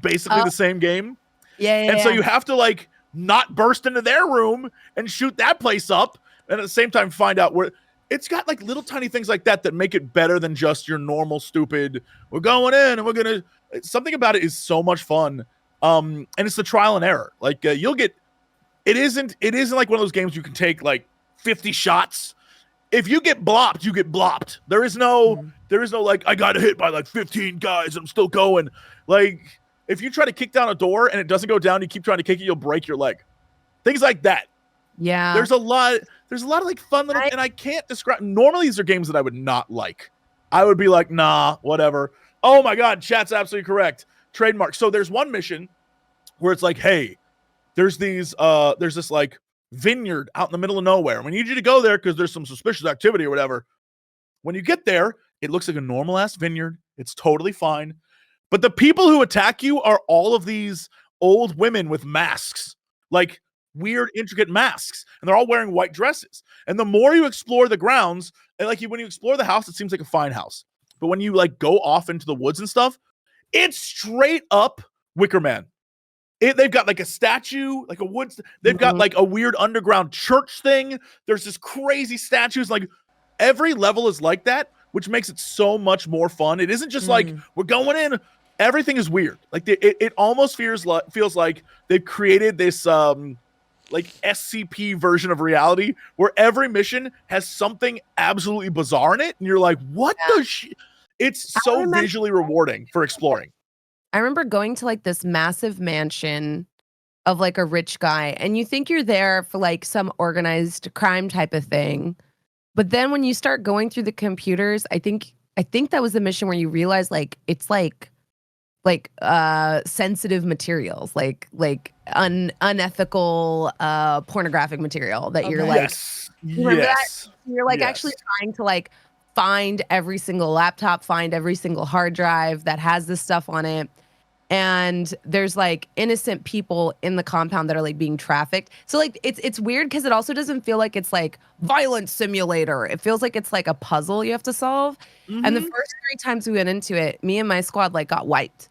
basically the same game. Yeah. So you have to like not burst into their room and shoot that place up, and at the same time find out where. It's got like little tiny things like that make it better than just your normal stupid, we're going in and we're going to, something about it is so much fun. And it's the trial and error. Like it isn't like one of those games you can take like 50 shots. If you get blopped, you get blopped. There is no like, I got hit by like 15 guys and I'm still going. Like if you try to kick down a door and it doesn't go down, you keep trying to kick it, you'll break your leg. Things like that. Yeah. There's a lot of like fun little, and I can't describe. Normally these are games that I would not like. I would be like, nah, whatever. Oh my God, chat's absolutely correct. Trademark. So there's one mission where it's like, hey, there's this like vineyard out in the middle of nowhere. We need you to go there because there's some suspicious activity or whatever. When you get there, it looks like a normal ass vineyard. It's totally fine. But the people who attack you are all of these old women with masks. Like weird, intricate masks, and they're all wearing white dresses. And the more you explore the grounds, and like when you explore the house, it seems like a fine house. But when you like go off into the woods and stuff, it's straight up Wicker Man. They've got like a statue, like a wood. They've got like a weird underground church thing. There's this crazy statues. Like every level is like that, which makes it so much more fun. It isn't just like we're going in. Everything is weird. Like it almost feels like they've created this like SCP version of reality where every mission has something absolutely bizarre in it, and you're like, what the shit? It's so visually rewarding for exploring. I remember going to like this massive mansion of like a rich guy, and you think you're there for like some organized crime type of thing. But then when you start going through the computers, I think that was the mission where you realize like it's like sensitive materials, like unethical pornographic material that you're like, yes, you remember yes, that? You're like yes. actually trying to like find every single laptop, find every single hard drive that has this stuff on it. And there's like innocent people in the compound that are like being trafficked. So like it's weird because it also doesn't feel like it's like violence simulator. It feels like it's like a puzzle you have to solve. And the first 3 times we went into it, me and my squad like got wiped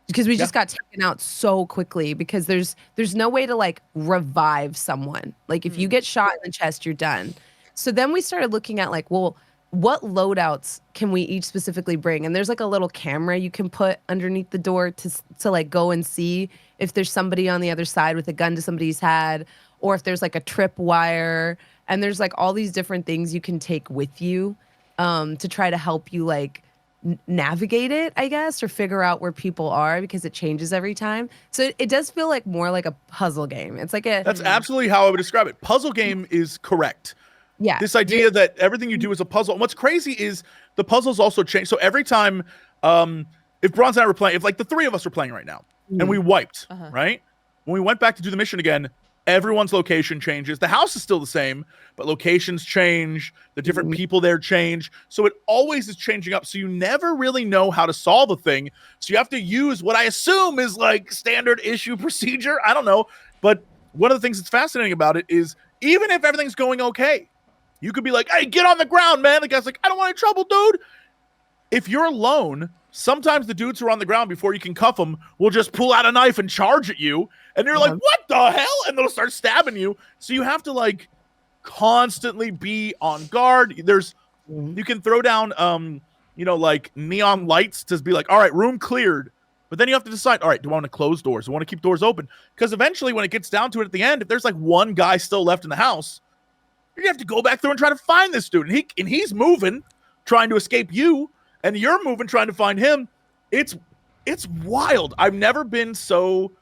because we just got taken out so quickly because there's no way to like revive someone. Like if you get shot in the chest, you're done. So then we started looking at like, well, what loadouts can we each specifically bring? And there's like a little camera you can put underneath the door to like go and see if there's somebody on the other side with a gun to somebody's head, or if there's like a trip wire. And there's like all these different things you can take with you to try to help you like navigate it, I guess, or figure out where people are because it changes every time. So it does feel like more like a puzzle game. It's like That's absolutely how I would describe it. Puzzle game is correct. Yeah. This idea that everything you do is a puzzle. And what's crazy is the puzzles also change. So every time, if Bronze and I were playing, if like the 3 of us are playing right now and we wiped, right? When we went back to do the mission again, everyone's location changes. The house is still the same, but locations change. The different people there change. So it always is changing up. So you never really know how to solve a thing. So you have to use what I assume is like standard issue procedure. I don't know. But one of the things that's fascinating about it is even if everything's going okay, you could be like, hey, get on the ground, man. The guy's like, I don't want any trouble, dude. If you're alone, sometimes the dudes who are on the ground before you can cuff them will just pull out a knife and charge at you. And you're like, what the hell? And they'll start stabbing you. So you have to like constantly be on guard. There's, you can throw down, like neon lights to be like, all right, room cleared. But then you have to decide, all right, do I want to close doors? Do I want to keep doors open? Because eventually when it gets down to it at the end, if there's like one guy still left in the house, you're gonna have to go back through and try to find this dude. And he's moving, trying to escape you, and you're moving, trying to find him. It's wild. I've never been so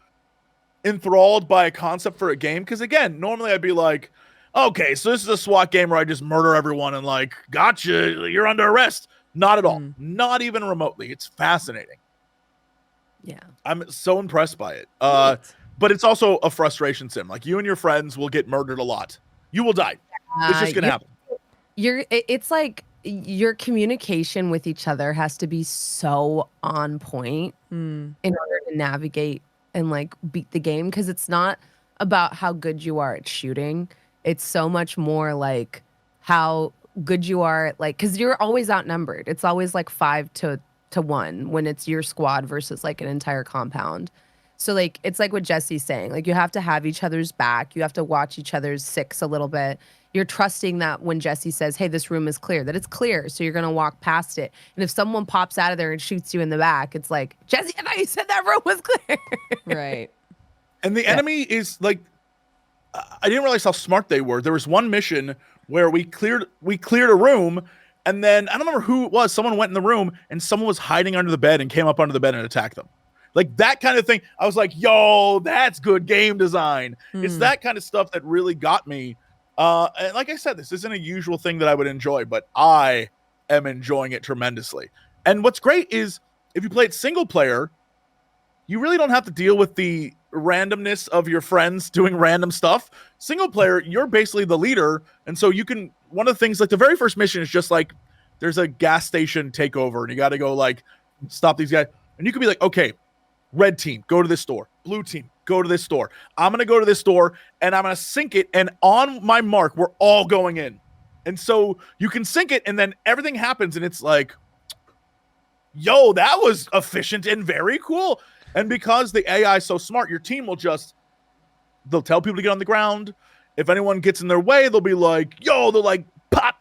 enthralled by a concept for a game. Because again, normally I'd be like, okay, so this is a SWAT game where I just murder everyone and like, gotcha, you're under arrest. Not at all. Not even remotely. It's fascinating. Yeah. I'm so impressed by it. But it's also a frustration sim. Like you and your friends will get murdered a lot. You will die. It's just gonna happen. It's like your communication with each other has to be so on point in order to navigate and like beat the game, because it's not about how good you are at shooting. It's so much more like how good you are at like, because you're always outnumbered. It's always like 5 to 1 when it's your squad versus like an entire compound. So like it's like what Jesse's saying, like you have to have each other's back. You have to watch each other's 6 a little bit. You're trusting that when Jesse says, hey, this room is clear, that it's clear. So you're going to walk past it. And if someone pops out of there and shoots you in the back, it's like, Jesse, I thought you said that room was clear. Right. And the enemy is like, I didn't realize how smart they were. There was one mission where we cleared a room, and then I don't remember who it was. Someone went in the room and someone was hiding under the bed and came up under the bed and attacked them. Like that kind of thing. I was like, yo, that's good game design. It's that kind of stuff that really got me. And like I said, this isn't a usual thing that I would enjoy, but I am enjoying it tremendously. And what's great is if you play it single player, you really don't have to deal with the randomness of your friends doing random stuff. Single player, you're basically the leader. And so you can, one of the things, like the very first mission is just like, there's a gas station takeover and you got to go like stop these guys. And you could be like, okay, red team, go to this store. Blue team, go to this store. I'm going to go to this store and I'm going to sync it. And on my mark, we're all going in. And so you can sync it and then everything happens. And it's like, yo, that was efficient and very cool. And because the AI is so smart, your team will just, they'll tell people to get on the ground. If anyone gets in their way, they'll be like, yo, they'll like pop.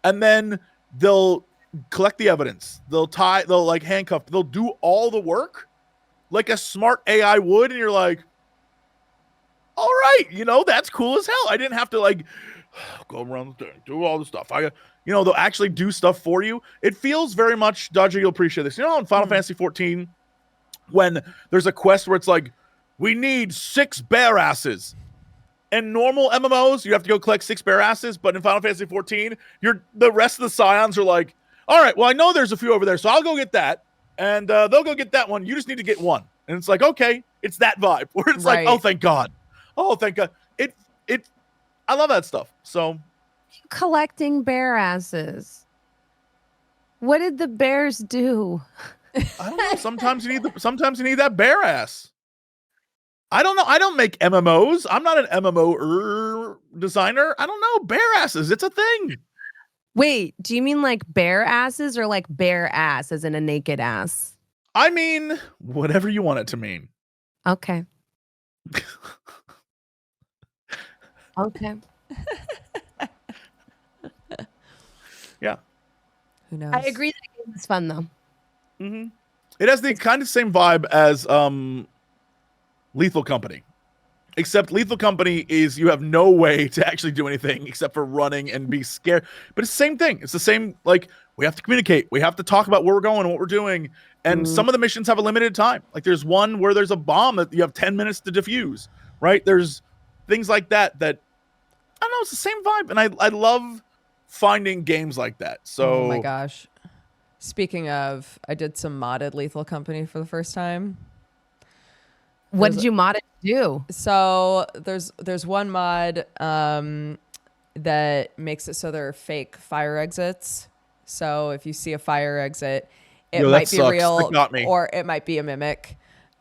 And then they'll collect the evidence. They'll like handcuff. They'll do all the work like a smart AI would. And you're like, all right, that's cool as hell. I didn't have to like go around the thing, do all the stuff. They'll actually do stuff for you. It feels very much, Dodger, you'll appreciate this. In Final Fantasy 14, when there's a quest where it's like, we need 6 bear asses. In normal MMOs, you have to go collect 6 bear asses, but in Final Fantasy 14, the rest of the scions are like, all right, well, I know there's a few over there, so I'll go get that. and they'll go get that one. You just need to get one, and it's like, okay, it's that vibe where it's like, oh, thank God, I love that stuff. So collecting bear asses. What did the bears do? I don't know. Sometimes you need that bear ass. I don't know. I don't make MMOs. I'm not an MMO designer. I don't know. Bear asses. It's a thing. Wait, do you mean like bear asses or like bare ass as in a naked ass? I mean, whatever you want it to mean. Okay. Okay. Yeah. Who knows? I agree that it's fun though. Mm-hmm. It has the kind of same vibe as Lethal Company. Except Lethal Company is you have no way to actually do anything except for running and be scared. But it's the same thing. It's the same, like, we have to communicate. We have to talk about where we're going and what we're doing. And some of the missions have a limited time. Like there's one where there's a bomb that you have 10 minutes to defuse, right? There's things like that I don't know, it's the same vibe. And I love finding games like that. So oh my gosh. Speaking of, I did some modded Lethal Company for the first time. What did you mod it to do? So there's one mod that makes it so there are fake fire exits. So if you see a fire exit, it might be real or it might be a mimic,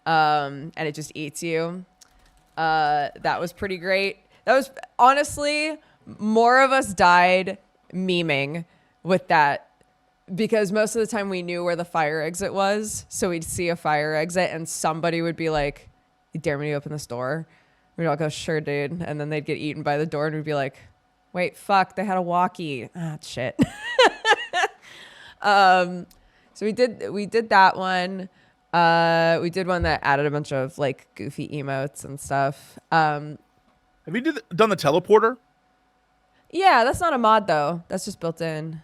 and it just eats you. That was pretty great. That was honestly, more of us died memeing with that because most of the time we knew where the fire exit was. So we'd see a fire exit and somebody would be like, "You dare me to open this door?" We'd all go, "Sure, dude." And then they'd get eaten by the door and we'd be like, "Wait, fuck, they had a walkie." Ah, shit. So we did that one. We did one that added a bunch of like goofy emotes and stuff. Have you done the teleporter? Yeah, that's not a mod though. That's just built in.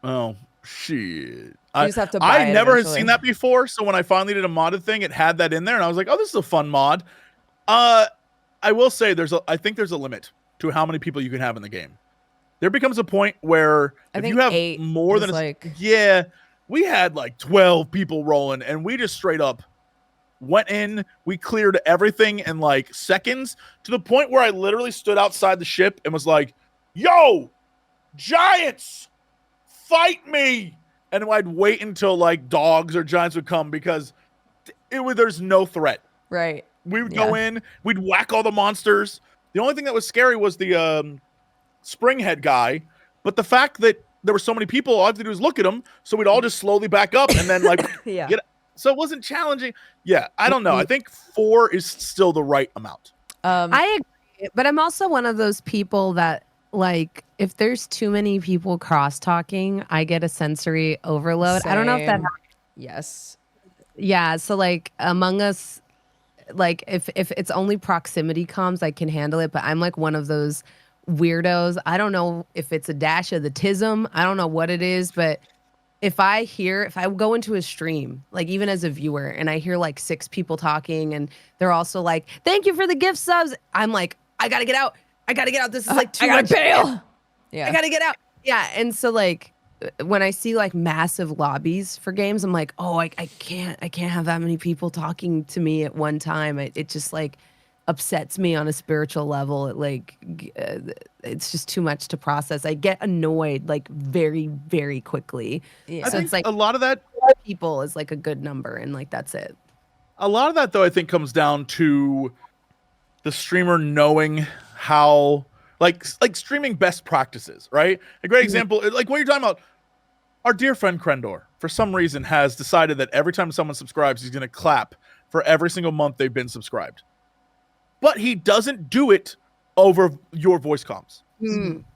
Oh shit! You just have to buy I never had seen that before. So when I finally did a modded thing, it had that in there, and I was like, "Oh, this is a fun mod." I will say I think there's a limit to how many people you can have in the game. There becomes a point where if you have more than we had like 12 people rolling, and we just straight up went in. We cleared everything in like seconds to the point where I literally stood outside the ship and was like, "Yo, giants, fight me!" And I'd wait until like dogs or giants would come because there's no threat. Right. We would go in, we'd whack all the monsters. The only thing that was scary was the springhead guy, but the fact that there were so many people, all I had to do was look at them, so we'd all just slowly back up and then like so it wasn't challenging. Yeah, I don't know. I think 4 is still the right amount. I agree, but I'm also one of those people that like if there's too many people cross talking, I get a sensory overload. Same. I don't know if that Yes. Yeah, so like Among Us, like if it's only proximity comms, I can handle it, but I'm like one of those weirdos. I don't know if it's a dash of the tism. I don't know what it is, but if I go into a stream, like even as a viewer, and I hear like 6 people talking and they're also like, "Thank you for the gift subs," I'm like, I gotta get out. This is like too much. I gotta bail. Yeah. I gotta get out. Yeah. And so like when I see like massive lobbies for games, I'm like, oh, I can't have that many people talking to me at one time. It just like upsets me on a spiritual level. It like it's just too much to process. I get annoyed like very, very quickly. Yeah. So it's like a lot of that people is like a good number, and like that's it. A lot of that though, I think, comes down to the streamer knowing how like streaming best practices, right? A great example, like what you're talking about, our dear friend Crendor, for some reason, has decided that every time someone subscribes, he's going to clap for every single month they've been subscribed. But he doesn't do it over your voice comms.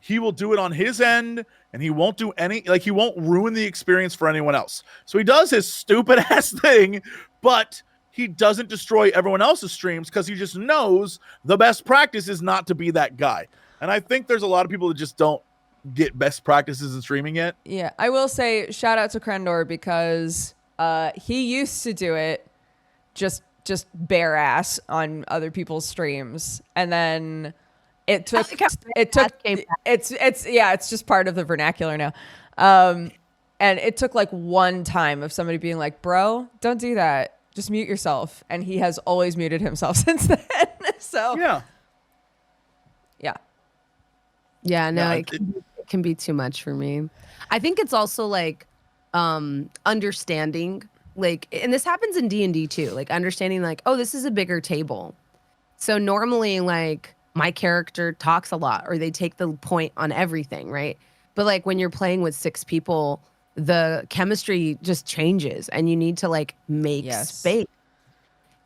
He will do it on his end, and he won't do he won't ruin the experience for anyone else. So he does his stupid ass thing, but he doesn't destroy everyone else's streams because he just knows the best practice is not to be that guy. And I think there's a lot of people that just don't get best practices in streaming yet. Yeah, I will say shout out to Crendor because he used to do it just bare ass on other people's streams, and then it's just part of the vernacular now. And it took like one time of somebody being like, bro, don't do that. Just mute yourself. And he has always muted himself since then. So Yeah. Yeah, no, Yeah, it can be too much for me. I think it's also like understanding, like, and this happens in D&D too, like understanding like, oh, this is a bigger table. So normally like my character talks a lot or they take the point on everything, right? But like when you're playing with 6 people, the chemistry just changes and you need to like make space.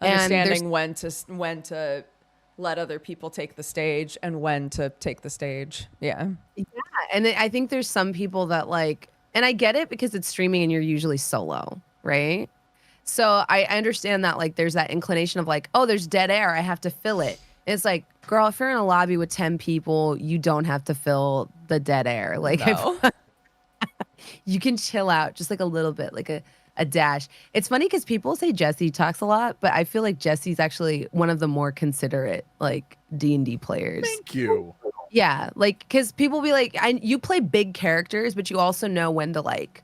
Understanding when to let other people take the stage and when to take the stage. Yeah. And I think there's some people that like, and I get it because it's streaming and you're usually solo, right? So I understand that like there's that inclination of like, oh, there's dead air, I have to fill it. And it's like, girl, if you're in a lobby with 10 people, you don't have to fill the dead air. Like, no. You can chill out just like a little bit, like a dash. It's funny because people say Jesse talks a lot, but I feel like Jesse's actually one of the more considerate like D&D players. Thank you. Yeah, like because people be like, you play big characters, but you also know when to like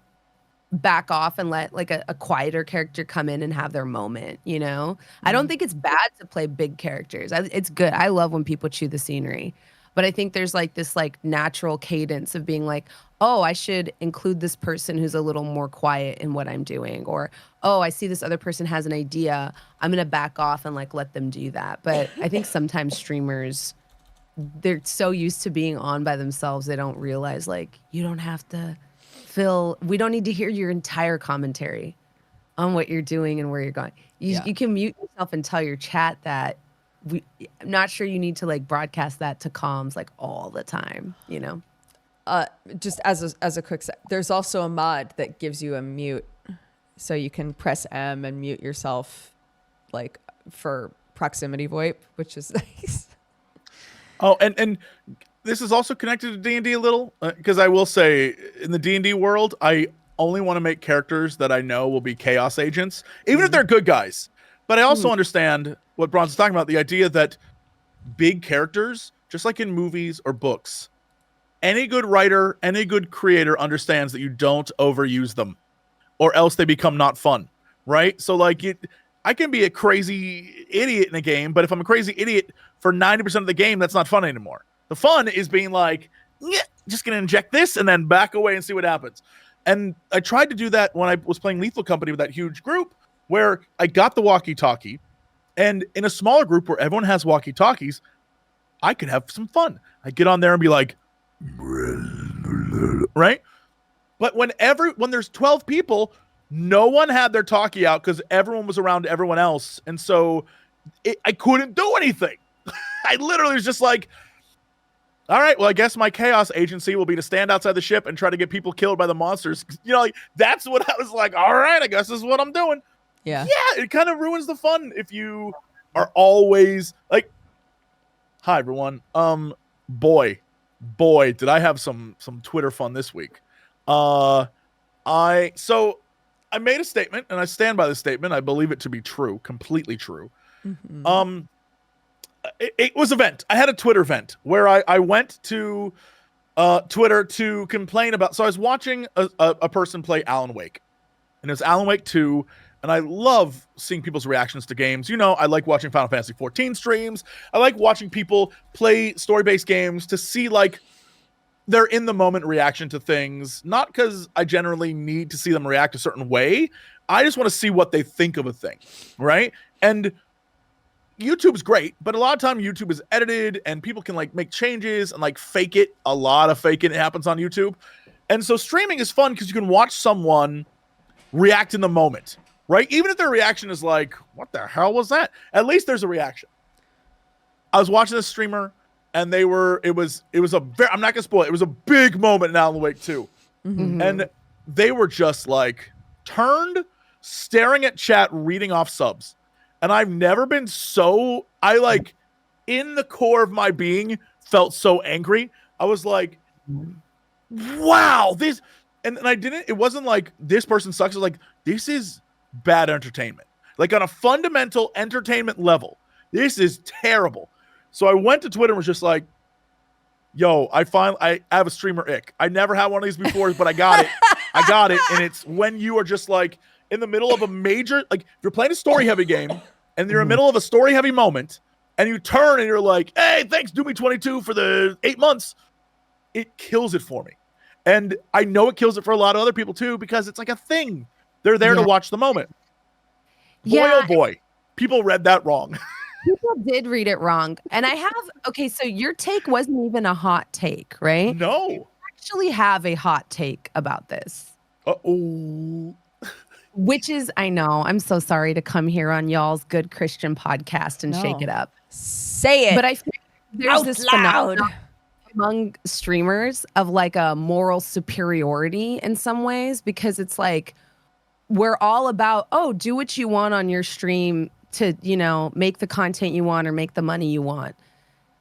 back off and let like a quieter character come in and have their moment. You know, I don't think it's bad to play big characters. It's good. I love when people chew the scenery. But I think there's like this like natural cadence of being like, oh, I should include this person who's a little more quiet in what I'm doing. Or, oh, I see this other person has an idea. I'm going to back off and like let them do that. But I think sometimes streamers, they're so used to being on by themselves, they don't realize like you don't have to we don't need to hear your entire commentary on what you're doing and where you're going. You can mute yourself and tell your chat that. I'm not sure you need to like broadcast that to comms like all the time, you know? Just as a quick there's also a mod that gives you a mute, so you can press M and mute yourself like for proximity VoIP, which is nice. Oh, and this is also connected to D&D a little, because I will say in the D&D world, I only want to make characters that I know will be chaos agents, even if they're good guys. But I also understand what Bronze is talking about, the idea that big characters, just like in movies or books, any good writer, any good creator understands that you don't overuse them or else they become not fun, right? So like I can be a crazy idiot in a game, but if I'm a crazy idiot for 90% of the game, that's not fun anymore. The fun is being like, yeah, just going to inject this and then back away and see what happens. And I tried to do that when I was playing Lethal Company with that huge group, where I got the walkie-talkie, and in a smaller group where everyone has walkie-talkies, I could have some fun. I get on there and be like, right? But when there's 12 people, no one had their talkie out because everyone was around everyone else. And so I couldn't do anything. I literally was just like, all right, well, I guess my chaos agency will be to stand outside the ship and try to get people killed by the monsters. You know, like that's what I was like, all right, I guess this is what I'm doing. Yeah, it kind of ruins the fun if you are always like, hi everyone. Boy, did I have some Twitter fun this week. I made a statement and I stand by the statement. I believe it to be true, completely true. Mm-hmm. It was a vent. I had a Twitter vent where I went to Twitter to complain about. So I was watching a person play Alan Wake, and it was Alan Wake 2. And I love seeing people's reactions to games. You know, I like watching Final Fantasy 14 streams. I like watching people play story-based games to see like their in-the-moment reaction to things. Not because I generally need to see them react a certain way. I just want to see what they think of a thing, right? And YouTube's great, but a lot of time YouTube is edited and people can like make changes and like fake it. A lot of faking it happens on YouTube. And so streaming is fun because you can watch someone react in the moment. Right? Even if their reaction is like, what the hell was that? At least there's a reaction. I was watching this streamer and it was I'm not going to spoil it. It was a big moment in Alan Wake 2. Mm-hmm. And they were just like turned, staring at chat, reading off subs. And I've never been I like in the core of my being felt so angry. I was like, wow, this, and it wasn't like this person sucks. It was like, this is bad entertainment. Like on a fundamental entertainment level, this is terrible. So I went to Twitter and was just like, yo, I have a streamer ick. I never had one of these before, but I got it. I got it. And it's when you are just like in the middle of a major, like if you're playing a story heavy game and you're in the middle of a story heavy moment and you turn and you're like, hey, thanks, do me 22 for the 8 months. It kills it for me. And I know it kills it for a lot of other people too, because it's like a thing. They're there to watch the moment. Boy, oh boy. People read that wrong. People did read it wrong. And okay, so your take wasn't even a hot take, right? No. You actually have a hot take about this. Uh-oh. Which is, I know, I'm so sorry to come here on y'all's good Christian podcast and shake it up. Say it. But I feel there's out this loud phenomenon among streamers of like a moral superiority in some ways, because it's like we're all about, oh, do what you want on your stream to, you know, make the content you want or make the money you want.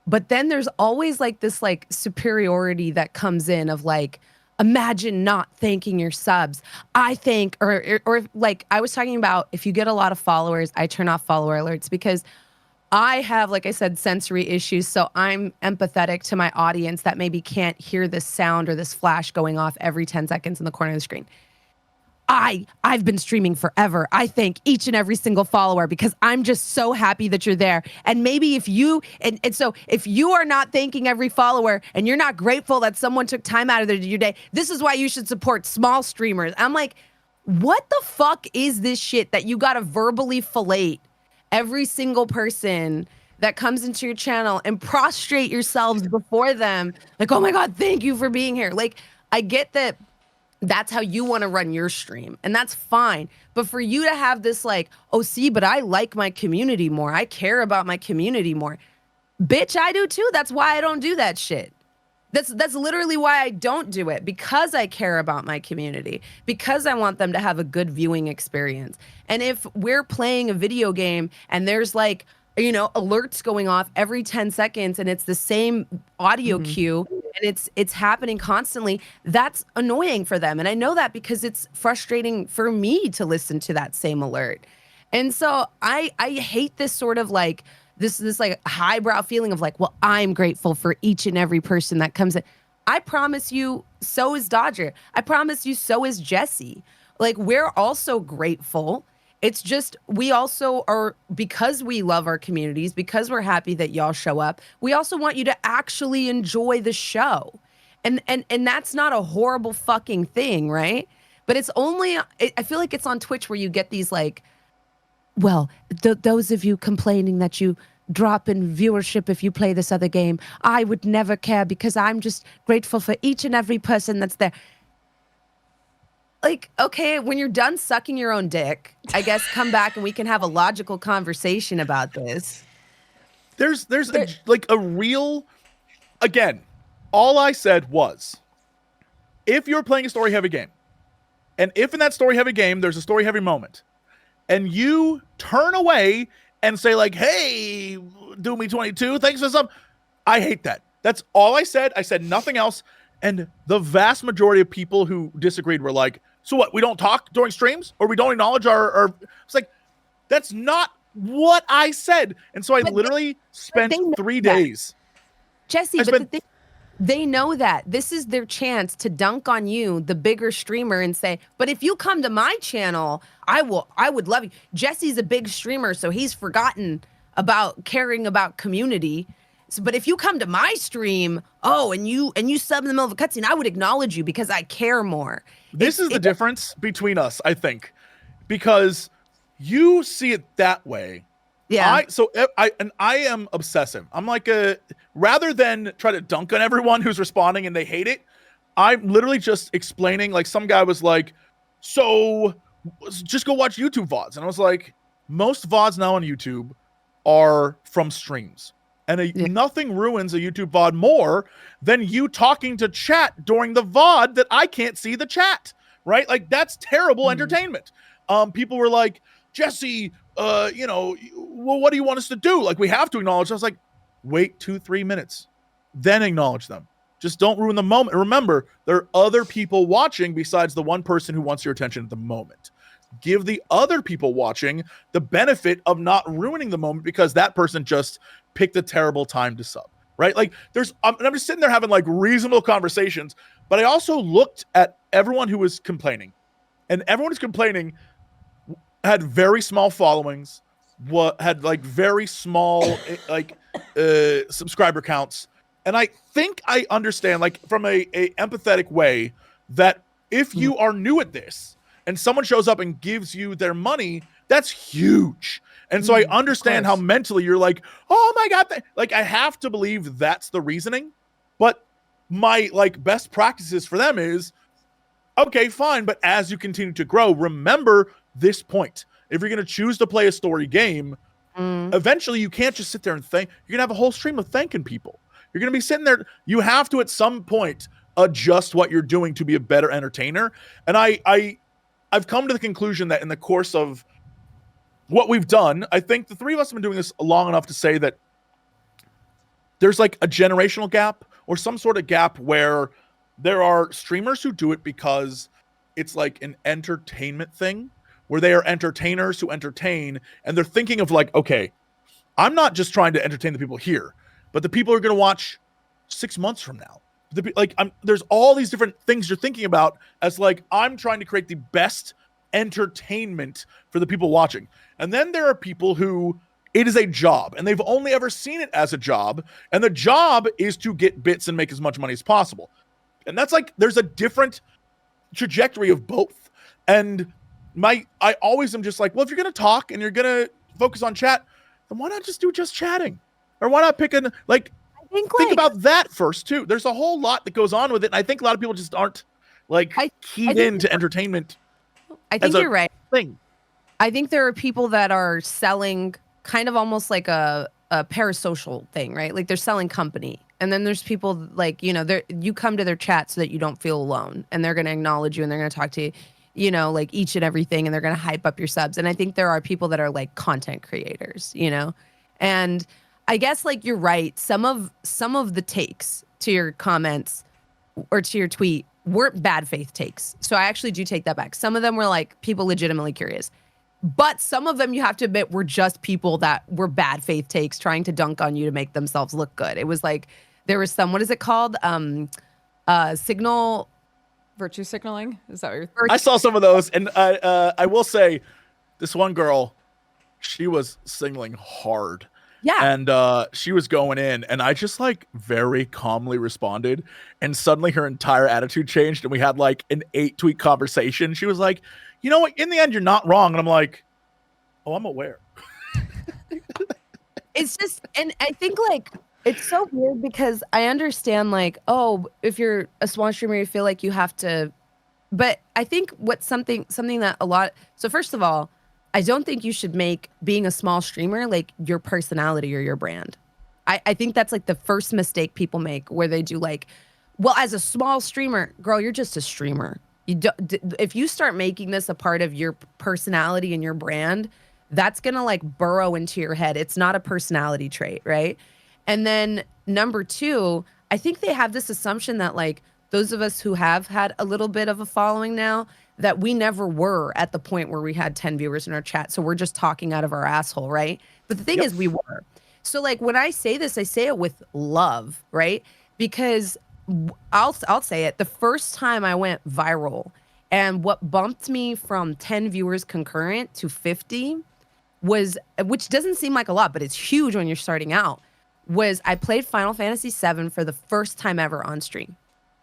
But then there's always like this like superiority that comes in of like, imagine not thanking your subs. I think, or like I was talking about, if you get a lot of followers, I turn off follower alerts because I have, like I said, sensory issues. So I'm empathetic to my audience that maybe can't hear this sound or this flash going off every 10 seconds in the corner of the screen. I've been streaming forever. I thank each and every single follower because I'm just so happy that you're there. And maybe if you, and so if you are not thanking every follower and you're not grateful that someone took time out of your day, this is why you should support small streamers. I'm like, what the fuck is this shit that you gotta verbally fillet every single person that comes into your channel and prostrate yourselves before them? Like, oh my God, thank you for being here. Like, I get that that's how you want to run your stream, and that's fine. But for you to have this like, oh, see, but I like my community more. I care about my community more. Bitch, I do too. That's why I don't do that shit. That's literally why I don't do it, because I care about my community, because I want them to have a good viewing experience. And if we're playing a video game and there's like, you know, alerts going off every 10 seconds and it's the same audio cue and it's happening constantly, that's annoying for them. And I know that because it's frustrating for me to listen to that same alert. And so I hate this sort of like this like highbrow feeling of like, well, I'm grateful for each and every person that comes in. I promise you, so is Dodger. I promise you, so is Jesse. Like, we're also grateful. It's just, we also are, because we love our communities, because we're happy that y'all show up, we also want you to actually enjoy the show. And that's not a horrible fucking thing, right? But it's only, I feel like it's on Twitch where you get these like, well, those of you complaining that you drop in viewership if you play this other game, I would never care because I'm just grateful for each and every person that's there. Like, okay, when you're done sucking your own dick, I guess come back and we can have a logical conversation about this. There's a real, again, all I said was, if you're playing a story heavy game, and if in that story heavy game there's a story heavy moment, and you turn away and say like, hey, do me 22, thanks for some, I hate that. That's all I said. I said nothing else. And the vast majority of people who disagreed were like, so what, we don't talk during streams or we don't acknowledge our it's like, that's not what I said. And so I literally spent 3 days. Jesse, they know that this is their chance to dunk on you, the bigger streamer, and say, but if you come to my channel, I would love you. Jesse's a big streamer, so he's forgotten about caring about community. So, but if you come to my stream, and you sub in the middle of a cutscene, I would acknowledge you because I care more. This is the difference between us, I think, because you see it that way. Yeah. I am obsessive. I'm like rather than try to dunk on everyone who's responding and they hate it, I'm literally just explaining. Like, some guy was like, so just go watch YouTube VODs. And I was like, most VODs now on YouTube are from streams. And nothing ruins a YouTube VOD more than you talking to chat during the VOD that I can't see the chat, right? Like, that's terrible entertainment. People were like, Jesse, well, what do you want us to do? Like, we have to acknowledge. I was like, wait 2-3 minutes, then acknowledge them. Just don't ruin the moment. Remember, there are other people watching besides the one person who wants your attention at the moment. Give the other people watching the benefit of not ruining the moment because that person just picked a terrible time to sub, right? Like, I'm just sitting there having like reasonable conversations, But I also looked at everyone who was complaining, and everyone who's complaining had very small followings, had like very small like subscriber counts. And I think I understand, like, from a empathetic way, that if you are new at this and someone shows up and gives you their money, that's huge. And so I understand how mentally you're like, oh my God, like, I have to believe that's the reasoning. But my like best practices for them is, okay, fine. But as you continue to grow, remember this point. If you're going to choose to play a story game, eventually you can't just sit there and think. You're going to have a whole stream of thanking people. You're going to be sitting there. You have to, at some point, adjust what you're doing to be a better entertainer. And I've come to the conclusion that in the course of what we've done, I think the three of us have been doing this long enough to say that there's like a generational gap or some sort of gap where there are streamers who do it because it's like an entertainment thing, where they are entertainers who entertain, and they're thinking of like, okay, I'm not just trying to entertain the people here, but the people are going to watch 6 months from now. There's all these different things you're thinking about as like, I'm trying to create the best entertainment for the people watching. And then there are people who it is a job, and they've only ever seen it as a job, and the job is to get bits and make as much money as possible. And that's like, there's a different trajectory of both. And I always am just like, well, if you're going to talk and you're going to focus on chat, then why not just do just chatting? Or why not pick think about that first too. There's a whole lot that goes on with it. And I think a lot of people just aren't like keyed into entertainment. I think you're right. Thing. I think there are people that are selling kind of almost like a parasocial thing, right? Like they're selling company. And then there's people like, you come to their chat so that you don't feel alone, and they're going to acknowledge you, and they're going to talk to you, like each and everything, and they're going to hype up your subs. And I think there are people that are like content creators, and I guess like you're right. Some of the takes to your comments or to your tweet weren't bad faith takes. So I actually do take that back. Some of them were like people legitimately curious. But some of them, you have to admit, were just people that were bad faith takes trying to dunk on you to make themselves look good. It was like there was some, what is it called? Virtue signaling? Is that what you're I saw some of those, and I will say, this one girl, she was signaling hard. Yeah. And she was going in, and I just like very calmly responded, and suddenly her entire attitude changed, and we had like an 8-tweet conversation. She was like, you know what, in the end, you're not wrong. And I'm like, oh, I'm aware. It's just, and I think like, it's so weird because I understand like, oh, if you're a small streamer, you feel like you have to, but I think what's something that a lot, so first of all, I don't think you should make being a small streamer like your personality or your brand. I think that's like the first mistake people make, where they do like, well, as a small streamer, girl, you're just a streamer. If you start making this a part of your personality and your brand, that's gonna like burrow into your head. It's not a personality trait, right? And then number two, I think they have this assumption that like those of us who have had a little bit of a following now, that we never were at the point where we had 10 viewers in our chat. So we're just talking out of our asshole, right? But the thing is, we were. So like when I say this, I say it with love, right? Because I'll say it. The first time I went viral, and what bumped me from 10 viewers concurrent to 50 was, which doesn't seem like a lot, but it's huge when you're starting out, was I played Final Fantasy VII for the first time ever on stream.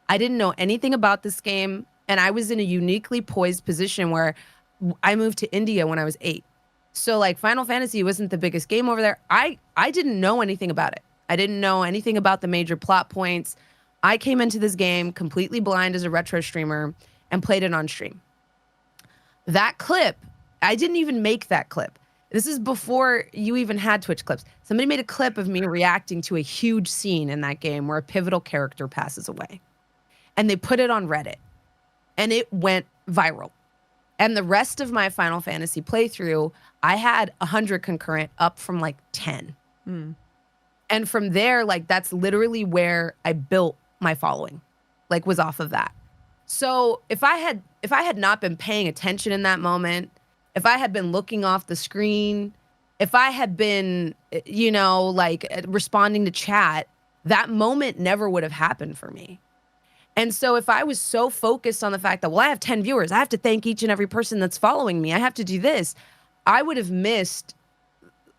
I didn't know anything about this game, and I was in a uniquely poised position where I moved to India when I was 8. So like Final Fantasy wasn't the biggest game over there. I didn't know anything about it. I didn't know anything about the major plot points. I came into this game completely blind as a retro streamer and played it on stream. That clip, I didn't even make that clip. This is before you even had Twitch clips. Somebody made a clip of me reacting to a huge scene in that game where a pivotal character passes away. And they put it on Reddit. And it went viral. And the rest of my Final Fantasy playthrough, I had 100 concurrent, up from like 10. And from there, like that's literally where I built my following, like was off of that. So if I had not been paying attention in that moment, if I had been looking off the screen, if I had been, like responding to chat, that moment never would have happened for me. And so if I was so focused on the fact that, well, I have 10 viewers, I have to thank each and every person that's following me, I have to do this, I would have missed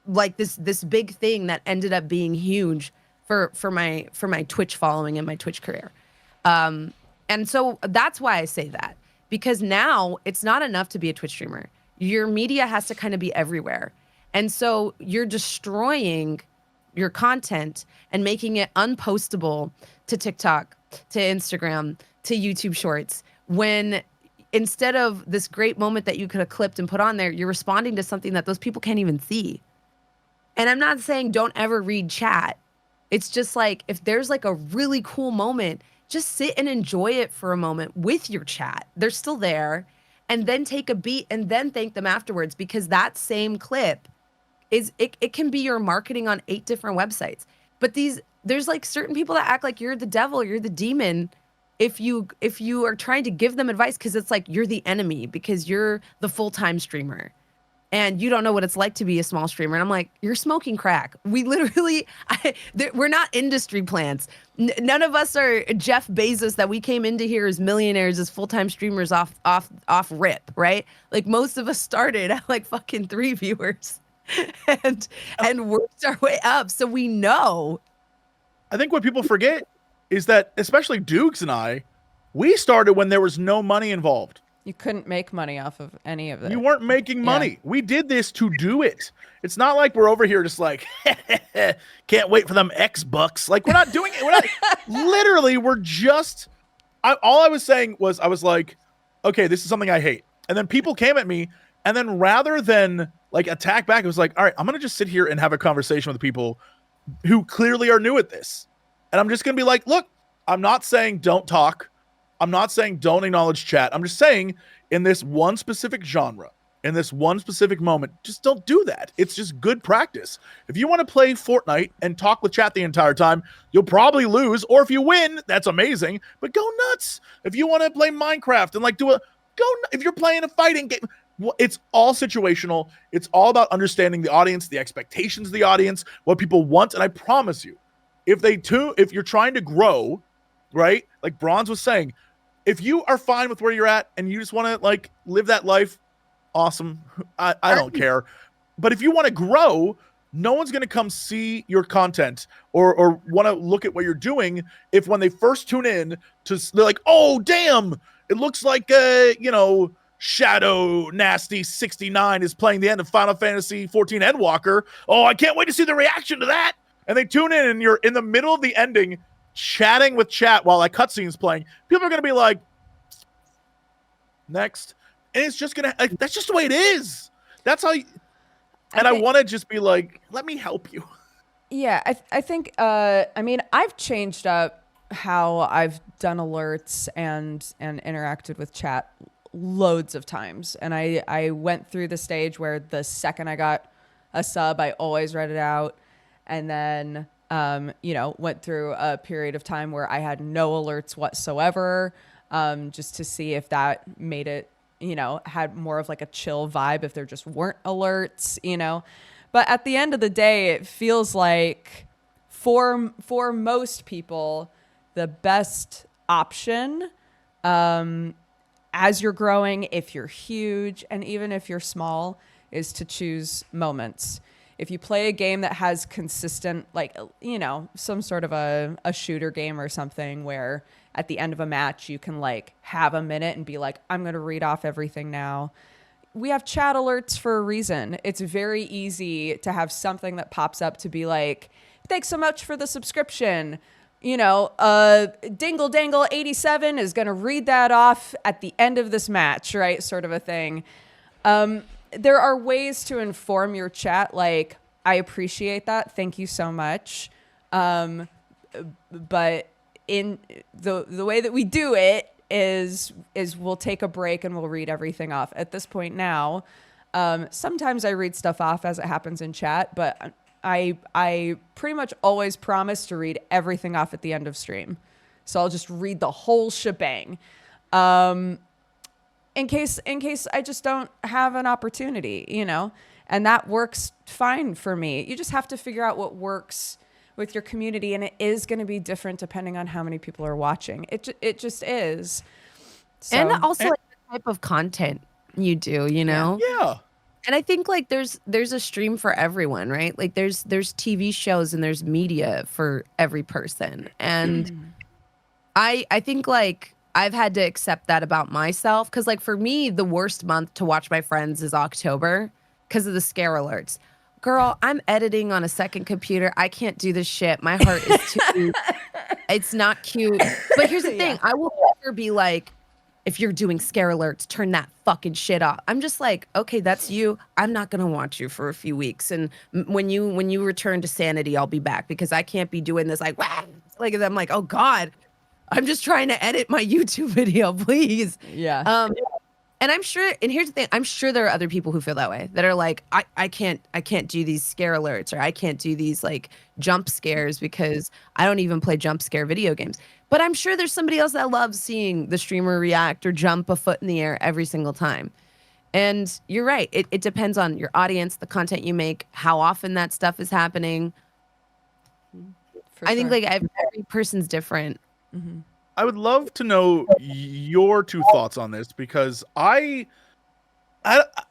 like this big thing that ended up being huge for my Twitch following and my Twitch career. And so that's why I say that, because now it's not enough to be a Twitch streamer. Your media has to kind of be everywhere. And so you're destroying your content and making it unpostable to TikTok, to Instagram, to YouTube Shorts, when instead of this great moment that you could have clipped and put on there, you're responding to something that those people can't even see. And I'm not saying don't ever read chat. It's just like, if there's like a really cool moment, just sit and enjoy it for a moment with your chat. They're still there. And then take a beat and then thank them afterwards, because that same clip it can be your marketing on 8 different websites. But there's like certain people that act like you're the devil, you're the demon if you are trying to give them advice, because it's like you're the enemy because you're the full-time streamer and you don't know what it's like to be a small streamer. And I'm like, you're smoking crack. We literally, we're not industry plants. None of us are Jeff Bezos that we came into here as millionaires, as full-time streamers off rip, right? Like most of us started at like fucking 3 viewers and worked our way up. So we know. I think what people forget is that, especially Dukes and I, we started when there was no money involved. You couldn't make money off of any of it. You weren't making money. We did this to do it. It's not like we're over here just like, can't wait for them X bucks. Like, we're not doing it. We're not literally, we're just, all I was saying was, I was like, okay, this is something I hate. And then people came at me, and then rather than like attack back, it was like, all right, I'm going to just sit here and have a conversation with people who clearly are new at this. And I'm just going to be like, look, I'm not saying don't talk. I'm not saying don't acknowledge chat. I'm just saying, in this one specific genre, in this one specific moment, just don't do that. It's just good practice. If you want to play Fortnite and talk with chat the entire time, you'll probably lose. Or if you win, that's amazing. But go nuts. If you want to play Minecraft and like if you're playing a fighting game, it's all situational. It's all about understanding the audience, the expectations of the audience, what people want. And I promise you, if you're trying to grow, right? Like Bronze was saying, if you are fine with where you're at and you just want to like live that life, awesome. I don't care. But if you want to grow, no one's going to come see your content or want to look at what you're doing if when they first tune in they're like, oh, damn, it looks like, Shadow Nasty 69 is playing the end of Final Fantasy 14 Endwalker. Oh, I can't wait to see the reaction to that. And they tune in and you're in the middle of the ending chatting with chat while that cutscene's playing. People are going to be like, next. And it's just going to, that's just the way it is. That's how I want to just be like, let me help you. Yeah, I think, I've changed up how I've done alerts and interacted with chat loads of times. And I went through the stage where the second I got a sub, I always read it out. And then, went through a period of time where I had no alerts whatsoever, just to see if that made it, had more of like a chill vibe if there just weren't alerts, But at the end of the day, it feels like for most people, the best option, as you're growing, if you're huge and even if you're small, is to choose moments. If you play a game that has consistent, like, some sort of a shooter game or something where at the end of a match, you can like have a minute and be like, I'm going to read off everything now. We have chat alerts for a reason. It's very easy to have something that pops up to be like, thanks so much for the subscription. Dingle Dangle 87 is going to read that off at the end of this match, right? Sort of a thing. There are ways to inform your chat. Like, I appreciate that. Thank you so much. But in the way that we do it is we'll take a break and we'll read everything off. At this point now, sometimes I read stuff off as it happens in chat, but I pretty much always promise to read everything off at the end of stream. So I'll just read the whole shebang. In case I just don't have an opportunity, and that works fine for me. You just have to figure out what works with your community, and it is going to be different depending on how many people are watching. It just is. So, and also like the type of content you do, you know? Yeah. And I think like there's a stream for everyone, right? Like there's TV shows and there's media for every person. And I think like I've had to accept that about myself, because like for me, the worst month to watch my friends is October because of the scare alerts. Girl, I'm editing on a second computer. I can't do this shit. My heart is too it's not cute. But here's the thing. I will never be like, if you're doing scare alerts, turn that fucking shit off. I'm just like, okay, that's you. I'm not gonna watch you for a few weeks, and when you return to sanity, I'll be back, because I can't be doing this like, wah! Like I'm like, oh God, I'm just trying to edit my YouTube video, please. yeah. And I'm sure, and here's the thing, I'm sure there are other people who feel that way, that are like, I can't do these scare alerts, or I can't do these like jump scares because I don't even play jump scare video games. But I'm sure there's somebody else that loves seeing the streamer react or jump a foot in the air every single time. And you're right. It depends on your audience, the content you make, how often that stuff is happening. I think like every person's different. Mm-hmm. I would love to know your two thoughts on this, because I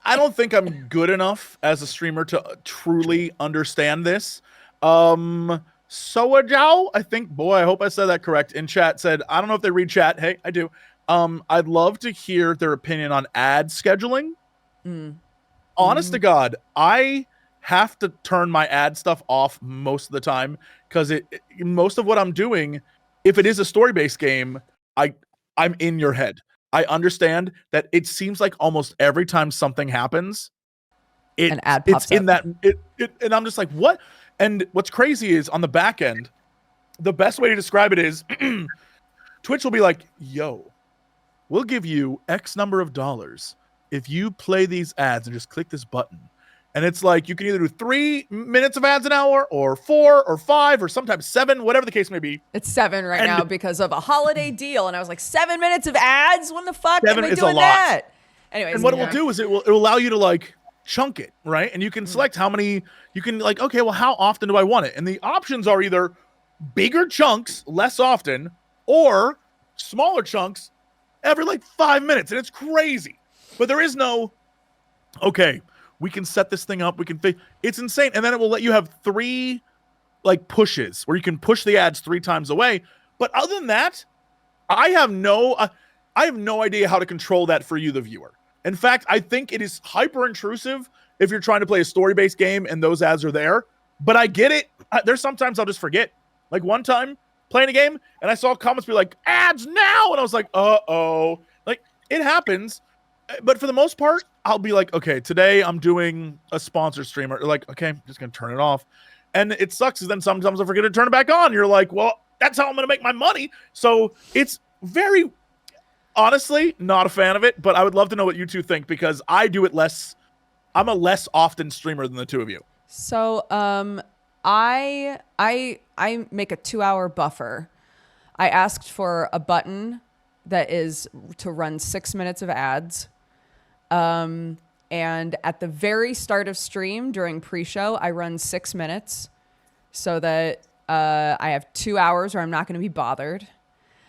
don't think I'm good enough as a streamer to truly understand this. Soajao, I think, boy, I hope I said that correct, in chat said, I don't know if they read chat. Hey, I do. I'd love to hear their opinion on ad scheduling. Honest to God, I have to turn my ad stuff off most of the time, because most of what I'm doing, if it is a story-based game, I'm in your head. I understand that it seems like almost every time something happens, an ad pops in up. that and I'm just like, what? And what's crazy is on the back end, the best way to describe it is Twitch will be like, yo, we'll give you X number of dollars if you play these ads and just click this button. And it's like, you can either do 3 minutes of ads an hour, or 4 or 5, or sometimes 7, whatever the case may be. It's 7 right now because of a holiday deal. And I was like, 7 minutes of ads? When the fuck am I is doing a lot. that? Anyways, And what it will do is it will allow you to like chunk it, right? And you can select how many, you can like, okay, well, how often do I want it? And the options are either bigger chunks less often, or smaller chunks every like 5 minutes. And it's crazy. But there is no, okay, we can set this thing up. It's insane. And then it will let you have 3 like pushes where you can push the ads 3 times away. But other than that, I have no idea how to control that for you, the viewer. In fact, I think it is hyper intrusive if you're trying to play a story-based game and those ads are there. But I get it. There's sometimes I'll just forget. Like one time playing a game and I saw comments be like, ads now. And I was like, uh-oh. Like, it happens. But for the most part, I'll be like, okay, today I'm doing a sponsor streamer. Like, okay, I'm just going to turn it off. And it sucks because then sometimes I forget to turn it back on. You're like, well, that's how I'm going to make my money. So it's very, honestly, not a fan of it. But I would love to know what you two think, because I do it less. I'm a less often streamer than the two of you. So I make a 2-hour buffer. I asked for a button that is to run 6 minutes of ads. And at the very start of stream during pre-show, I run 6 minutes so that I have 2 hours where I'm not going to be bothered.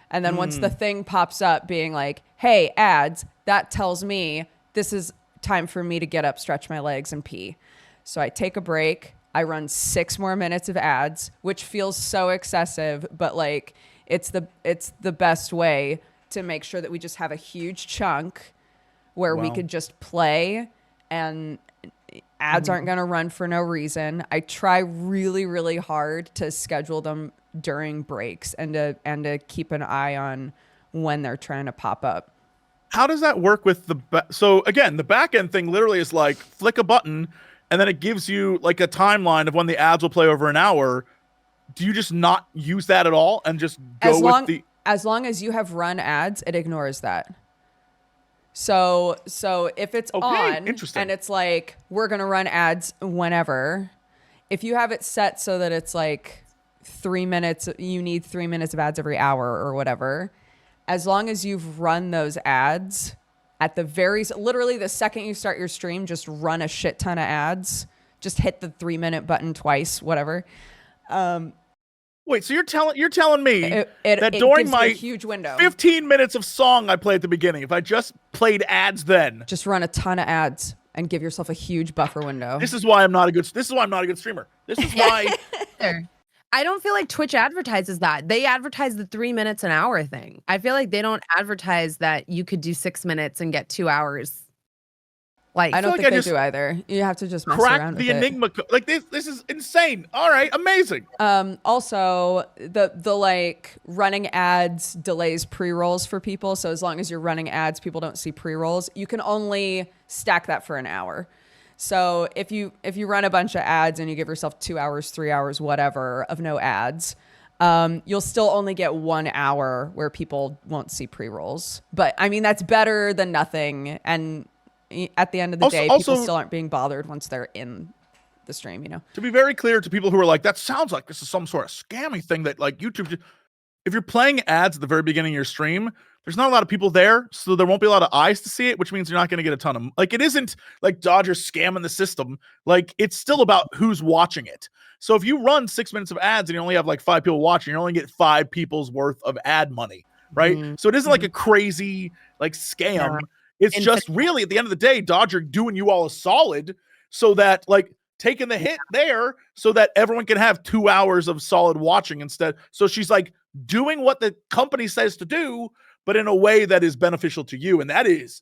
And then once the thing pops up being like, hey, ads, that tells me this is time for me to get up, stretch my legs, and pee. So I take a break. I run 6 more minutes of ads, which feels so excessive, but like it's the best way to make sure that we just have a huge chunk where we could just play and ads aren't going to run for no reason. I try really, really hard to schedule them during breaks and to keep an eye on when they're trying to pop up. How does that work with so again, the back end thing literally is like flick a button and then it gives you like a timeline of when the ads will play over an hour. Do you just not use that at all and just go as long as you have run ads, it ignores that. So if it's on and it's like, we're going to run ads whenever, if you have it set so that it's like 3 minutes, you need 3 minutes of ads every hour or whatever, as long as you've run those ads at the literally the second you start your stream, just run a shit ton of ads, just hit the 3 minute button twice, whatever. Wait, so you're telling me It that during gives you a my huge window. 15 minutes of song I play at the beginning, if I just played ads then, Just run a ton of ads and give yourself a huge buffer window. this is why I'm not a good streamer. This is why I don't feel like Twitch advertises that. They advertise the 3 minutes an hour thing. I feel like they don't advertise that you could do 6 minutes and get 2 hours. Like I don't like think I they just do either. You have to just mess crack around the with enigma. Like this is insane. All right, amazing. Also, the like running ads delays pre-rolls for people. So as long as you're running ads, people don't see pre-rolls. You can only stack that for an hour. So if you run a bunch of ads and you give yourself 2 hours, 3 hours, whatever of no ads, you'll still only get 1 hour where people won't see pre-rolls. But I mean, that's better than nothing. And at the end of the day, people still aren't being bothered once they're in the stream, you know? To be very clear to people who are like, that sounds like this is some sort of scammy thing that like YouTube, if you're playing ads at the very beginning of your stream, there's not a lot of people there, so there won't be a lot of eyes to see it, which means you're not going to get a ton of, like, it isn't like Dodgers scamming the system. Like, it's still about who's watching it. So if you run 6 minutes of ads and you only have like 5 people watching, you only get 5 people's worth of ad money, right? Mm-hmm. So it isn't like a crazy like scam. Yeah. It's just really at the end of the day, Dodger doing you all a solid so that like taking the hit there so that everyone can have 2 hours of solid watching instead. So she's like doing what the company says to do, but in a way that is beneficial to you. And that is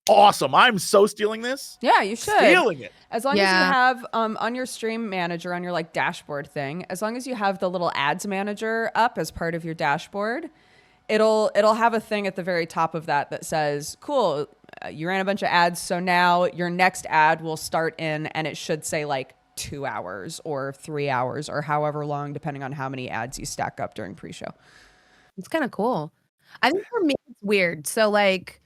awesome. I'm so stealing this. Yeah, you should. Stealing it. As long as you have on your stream manager, on your like dashboard thing, as long as you have the little ads manager up as part of your dashboard, it'll have a thing at the very top of that says, cool, you ran a bunch of ads, so now your next ad will start in, and it should say like 2 hours or 3 hours or however long, depending on how many ads you stack up during pre-show. It's kind of cool. I think for me, it's weird. So like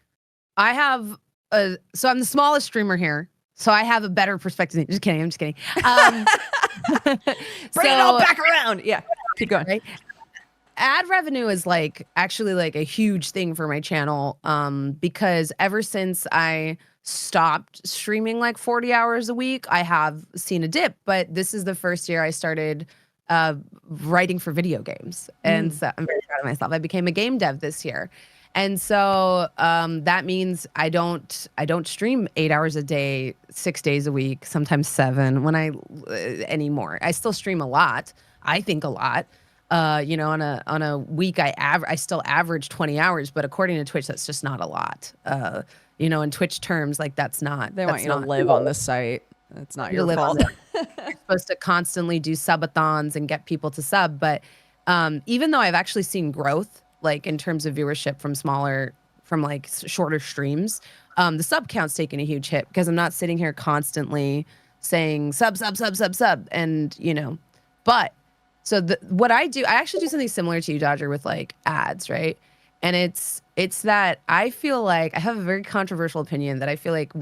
I have so I'm the smallest streamer here, so I have a better perspective. I'm just kidding. Bring it all back around. Yeah, keep going. Right? Ad revenue is like actually like a huge thing for my channel because ever since I stopped streaming like 40 hours a week, I have seen a dip. But this is the first year I started writing for video games, and so I'm very proud of myself. I became a game dev this year, and so that means I don't stream 8 hours a day, 6 days a week, sometimes 7 when anymore. I still stream a lot. I think a lot. On a week I still average 20 hours, but according to Twitch, that's just not a lot. In Twitch terms, like that's not. They want you to live on the site. It's not your fault. You're supposed to constantly do subathons and get people to sub, but even though I've actually seen growth, like in terms of viewership from shorter streams, the sub count's taking a huge hit because I'm not sitting here constantly saying sub, and but. So what I do, I actually do something similar to you, Dodger, with like ads, right? And it's that I feel like I have a very controversial opinion that I feel like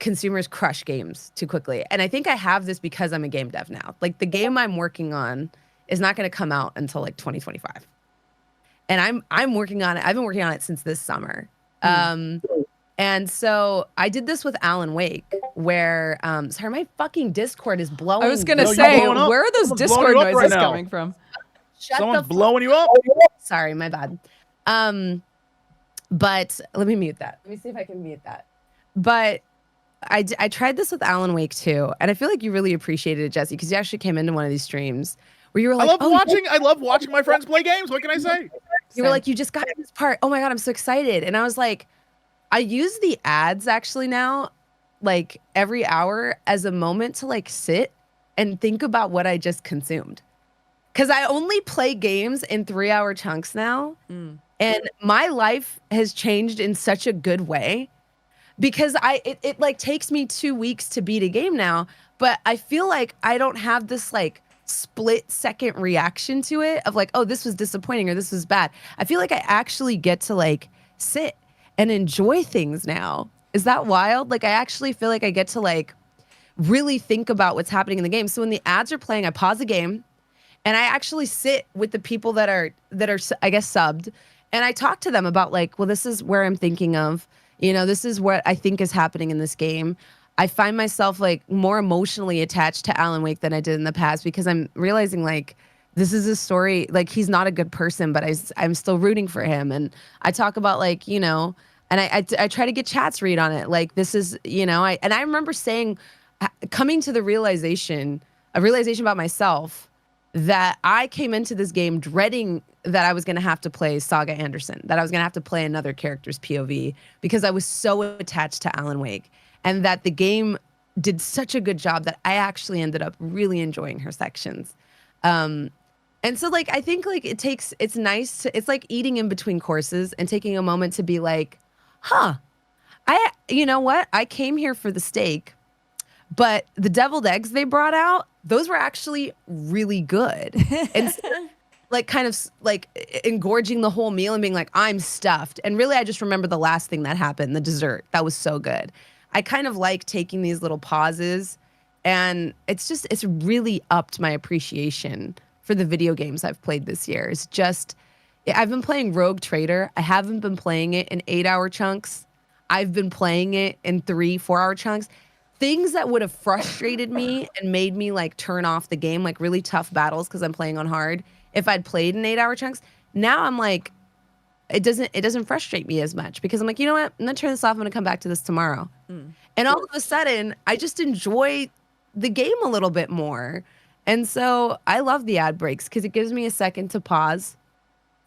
consumers crush games too quickly. And I think I have this because I'm a game dev now. Like the game I'm working on is not going to come out until like 2025. And I'm working on it. I've been working on it since this summer. And so I did this with Alan Wake, where sorry, my fucking Discord is blowing. I was gonna say, where are those Discord noises coming from? Someone's blowing you up. Sorry, my bad. But let me mute that. Let me see if I can mute that. But I tried this with Alan Wake too, and I feel like you really appreciated it, Jesse, because you actually came into one of these streams where you were like, I love watching my friends play games. What can I say? You were like, you just got this part. Oh my God, I'm so excited. And I was like, I use the ads actually now, like every hour as a moment to like sit and think about what I just consumed. Cause I only play games in 3-hour chunks now. And my life has changed in such a good way because it like takes me 2 weeks to beat a game now, but I feel like I don't have this like split second reaction to it of like, oh, this was disappointing or this was bad. I feel like I actually get to like sit and enjoy things now. Is that wild? Like I actually feel like I get to like really think about what's happening in the game. So when the ads are playing, I pause the game and I actually sit with the people that are I guess subbed, and I talk to them about like, well, this is where I'm thinking of, this is what I think is happening in this game. I find myself like more emotionally attached to Alan Wake than I did in the past because I'm realizing like this is a story, like, he's not a good person, but I'm still rooting for him. And I talk about, like, you know, and I try to get chat's read on it. Like, this is, you know, I remember saying, coming to a realization about myself, that I came into this game dreading that I was going to have to play Saga Anderson, that I was going to have to play another character's POV, because I was so attached to Alan Wake, and that the game did such a good job that I actually ended up really enjoying her sections. And so, like, I think, like, it's nice to, it's like eating in between courses and taking a moment to be like, you know what? I came here for the steak, but the deviled eggs they brought out, those were actually really good. And like, kind of like engorging the whole meal and being like, I'm stuffed. And really, I just remember the last thing that happened, the dessert. That was so good. I kind of like taking these little pauses, and it's really upped my appreciation for the video games I've played this year. It's just, I've been playing Rogue Trader. I haven't been playing it in 8-hour chunks. I've been playing it in 3-4-hour chunks. Things that would have frustrated me and made me, like, turn off the game, like really tough battles because I'm playing on hard, if I'd played in 8-hour chunks. Now I'm like, it doesn't frustrate me as much, because I'm like, you know what? I'm gonna turn this off. I'm gonna come back to this tomorrow. And all of a sudden, I just enjoy the game a little bit more. And so I love the ad breaks because it gives me a second to pause.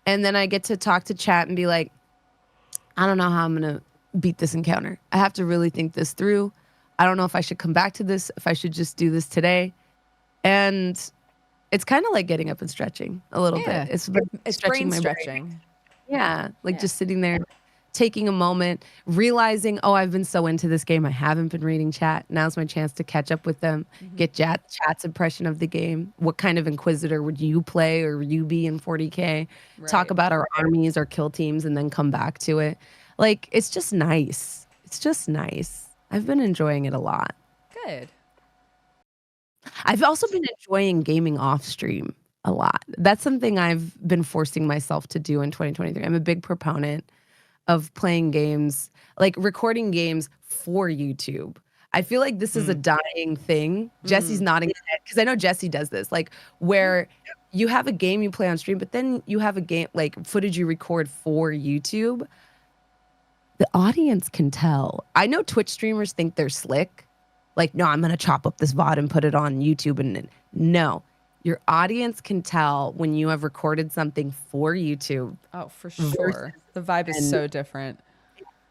And then I get to talk to chat and be like, I don't know how I'm going to beat this encounter. I have to really think this through. I don't know if I should come back to this, if I should just do this today. And it's kind of like getting up and stretching a little bit. It's brain stretching. Yeah, like just sitting there, taking a moment, realizing, oh, I've been so into this game, I haven't been reading chat. Now's my chance to catch up with them, get chat's impression of the game. What kind of Inquisitor would you play, or you be in 40K? Right. Talk about our armies, our kill teams, and then come back to it. Like, it's just nice. It's just nice. I've been enjoying it a lot. Good. I've also been enjoying gaming off stream a lot. That's something I've been forcing myself to do in 2023. I'm a big proponent of playing games, like recording games for YouTube. I feel like this is a dying thing. Jesse's nodding his head, because I know Jesse does this, like, where you have a game you play on stream, but then you have a game, like, footage you record for YouTube. The audience can tell. I know Twitch streamers think they're slick. Like, no, I'm going to chop up this VOD and put it on YouTube. And no, your audience can tell when you have recorded something for YouTube. Oh, for sure. The vibe is so different.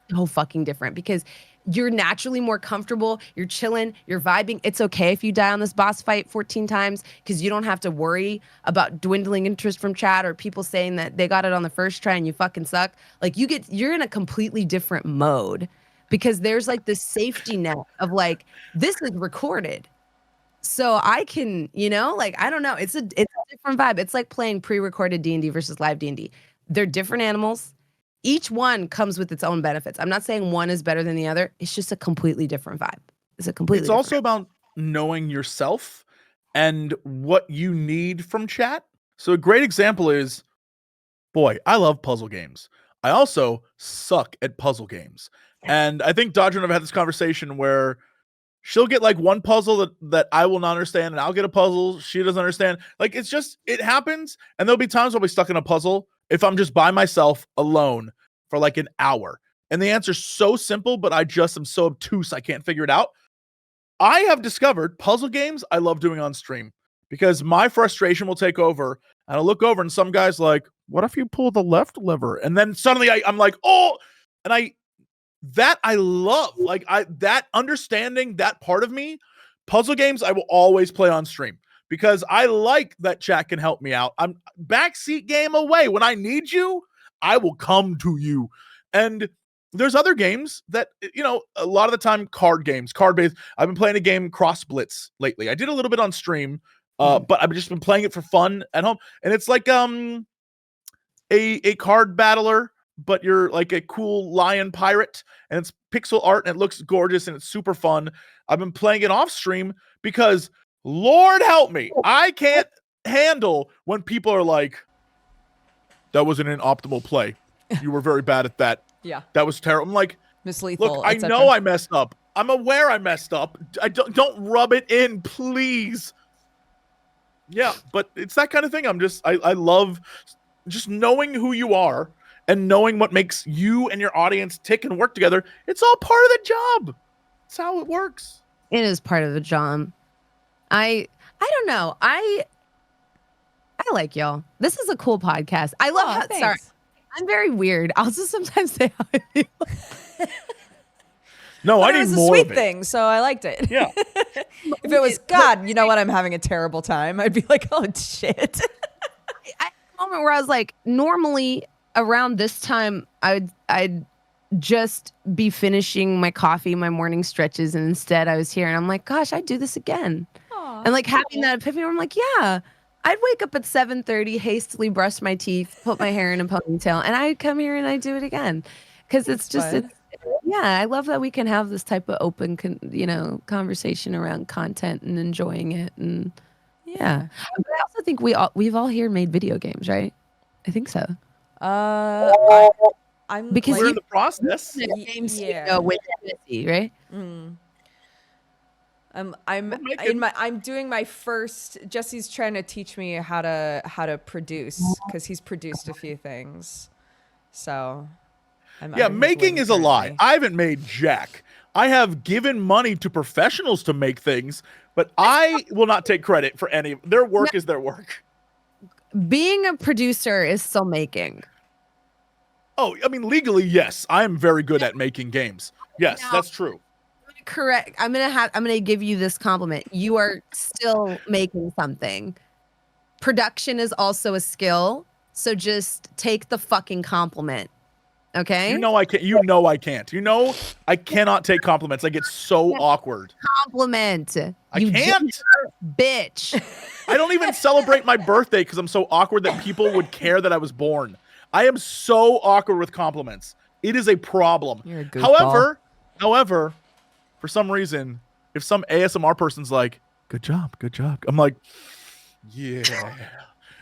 So fucking different, because you're naturally more comfortable. You're chilling. You're vibing. It's okay if you die on this boss fight 14 times, because you don't have to worry about dwindling interest from chat or people saying that they got it on the first try and you fucking suck. Like, you're in a completely different mode, because there's like this safety net of like, this is recorded. So I can, you know, like, I don't know. It's a different vibe. It's like playing pre-recorded D&D versus live D&D. They're different animals. Each one comes with its own benefits. I'm not saying one is better than the other. It's just a completely different vibe. It's also about knowing yourself and what you need from chat. So a great example is, boy, I love puzzle games. I also suck at puzzle games. And I think Dodger and I've had this conversation where she'll get like one puzzle that I will not understand, and I'll get a puzzle she doesn't understand. Like, it's just, it happens. And there'll be times I'll be stuck in a puzzle if I'm just by myself alone for like an hour. And the answer's so simple, but I just am so obtuse I can't figure it out. I have discovered puzzle games I love doing on stream, because my frustration will take over, and I'll look over and some guy's like, what if you pull the left lever? And then suddenly I'm like, oh, and I love, like, that understanding that part of me. Puzzle games I will always play on stream, because I like that chat can help me out. I'm backseat game away. When I need you, I will come to you. And there's other games that, you know, a lot of the time, card games, card-based. I've been playing a game, Cross Blitz, lately. I did a little bit on stream, but I've just been playing it for fun at home. And it's like a card battler, but you're like a cool lion pirate, and it's pixel art, and it looks gorgeous, and it's super fun. I've been playing it off stream because, Lord help me, I can't handle when people are like, that wasn't an optimal play. You were very bad at that. Yeah. That was terrible. I'm like, mislethal. Look, I know I messed up. I'm aware I messed up. I don't rub it in, please. Yeah, but it's that kind of thing. I love just knowing who you are and knowing what makes you and your audience tick and work together. It's all part of the job. It's how it works. It is part of the job. I don't know. I like y'all. This is a cool podcast. I love how thanks. sorry. I'm very weird. I'll just sometimes say how I feel. No, But I it need was a more sweet of it. thing, so I liked it. Yeah. If it was God, you know what? I'm having a terrible time. I'd be like, oh shit. I had a moment where I was like, normally around this time, I'd just be finishing my coffee, my morning stretches, and instead I was here, and I'm like, gosh, I'd do this again. Aw. And like having that epiphany, I'm like, yeah, I'd wake up at 7:30, hastily brush my teeth, put my hair in a ponytail, and I'd come here and I'd do it again, because it's just fun. yeah, I love that we can have this type of open, conversation around content and enjoying it, and yeah. But I also think we've all here made video games, right? I think so. I'm Because We're like, in the process. Games, yeah. with Tennessee, right? I'm doing my first. Jesse's trying to teach me how to produce because he's produced a few things. So, I'm Yeah, under his making wing is a lie. currently. I haven't made jack. I have given money to professionals to make things, but I will not take credit for any. Their work is their work. Being a producer is still making. Oh, I mean, legally, yes. I am very good at making games. Yes, Now- that's true. Correct. I'm gonna give you this compliment. You are still making something. Production is also a skill, so just take the fucking compliment. Okay? You know I can't. You know I can't. You know I cannot take compliments. I get so awkward. Compliment. I You can't. ginger bitch. I don't even celebrate my birthday because I'm so awkward that people would care that I was born. I am so awkward with compliments. It is a problem. You're a goofball. However, for some reason, if some ASMR person's like, good job, I'm like, yeah.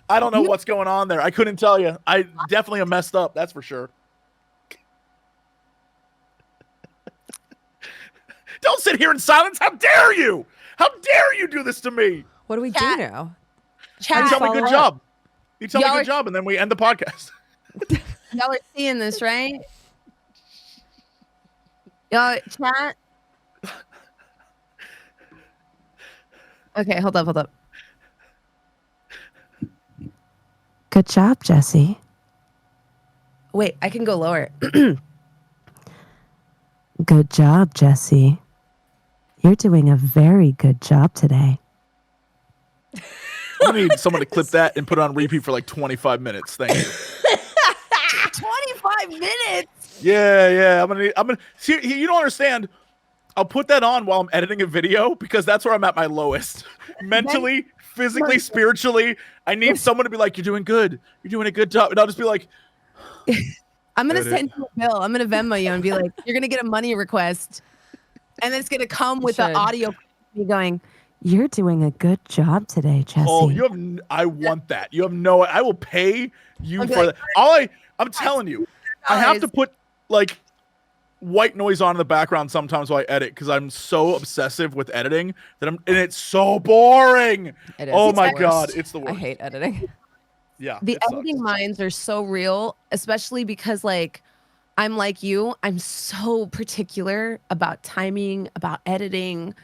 I don't know what's going on there. I couldn't tell you. I definitely am messed up. That's for sure. Don't sit here in silence. How dare you? How dare you do this to me? What do we do Chat. now? You Chat. tell me follow good up. job. You tell me Y'all good are- job, and then we end the podcast. Y'all are seeing this, right? Y'all chat. Okay, hold up. Good job, Jesse. Wait, I can go lower. Good job, Jesse. You're doing a very good job today. I need someone to clip that and put it on repeat for like 25 minutes. Thank you. 25 minutes. Yeah. I'm gonna see. You don't understand. I'll put that on while I'm editing a video because that's where I'm at my lowest. Mentally, physically, spiritually. I need someone to be like, "You're doing good. You're doing a good job," and I'll just be like, I'm going to Edit. send you a bill. I'm going to Venmo you and be like, you're going to get a money request. And then it's going to come with the should. audio me going, you're doing a good job today, Jesse. "Oh, I want that. You have no. I will pay you Okay. for that." I'm telling you, I have to put like white noise on in the background sometimes while I edit because I'm so obsessive with editing and it's so boring. It is. Oh It's my the god, worst. it's the I worst. hate editing. Yeah, The it sucks. editing minds are so real, especially because like I'm like you, I'm so particular about timing, about editing.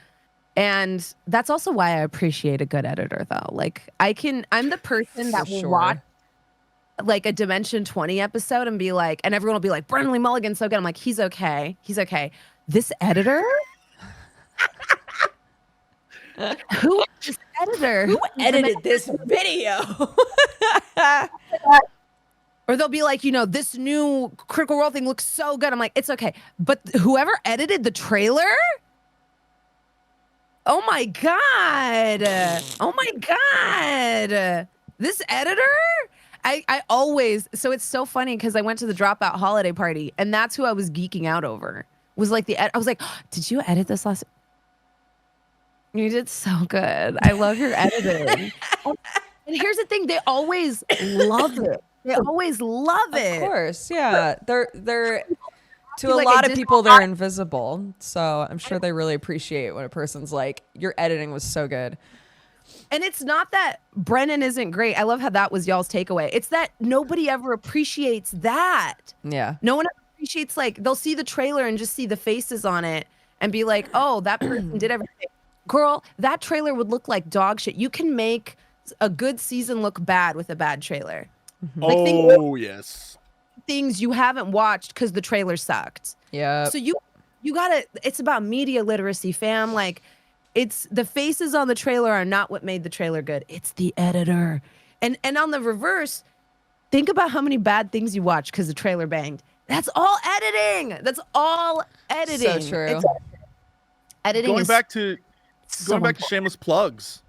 And that's also why I appreciate a good editor though. Like I'm the person that For will sure. watch like a Dimension 20 episode and be like, and everyone will be like, Brennan Lee Mulligan's so good. I'm like, he's okay. This editor? Who is this editor? Who edited this video? Or they'll be like, this new Critical Role thing looks so good. I'm like, it's okay. But whoever edited the trailer? Oh my God. Oh my God. This editor? I always, so it's so funny because I went to the Dropout holiday party and that's who I was geeking out over. Was like I was like, did you edit this last? You did so good. I love your editing. And here's the thing, they always love it. They always love it. Of course, yeah. They're to a Like, lot it of just- people they're invisible. So I'm sure they really appreciate when a person's like, your editing was so good. And it's not that Brennan isn't great. I love how that was y'all's takeaway. It's that nobody ever appreciates that. Yeah. No one appreciates, like, they'll see the trailer and just see the faces on it and be like, oh, that person did everything. Girl, that trailer would look like dog shit. You can make a good season look bad with a bad trailer. Oh, yes. Things you haven't watched because the trailer sucked. Yeah. So you gotta, it's about media literacy, fam. Like, it's the faces on the trailer are not what made the trailer good. It's the editor. And on the reverse, think about how many bad things you watch because the trailer banged. That's all editing. That's all editing. So true. Editing Going is back to shameless plugs,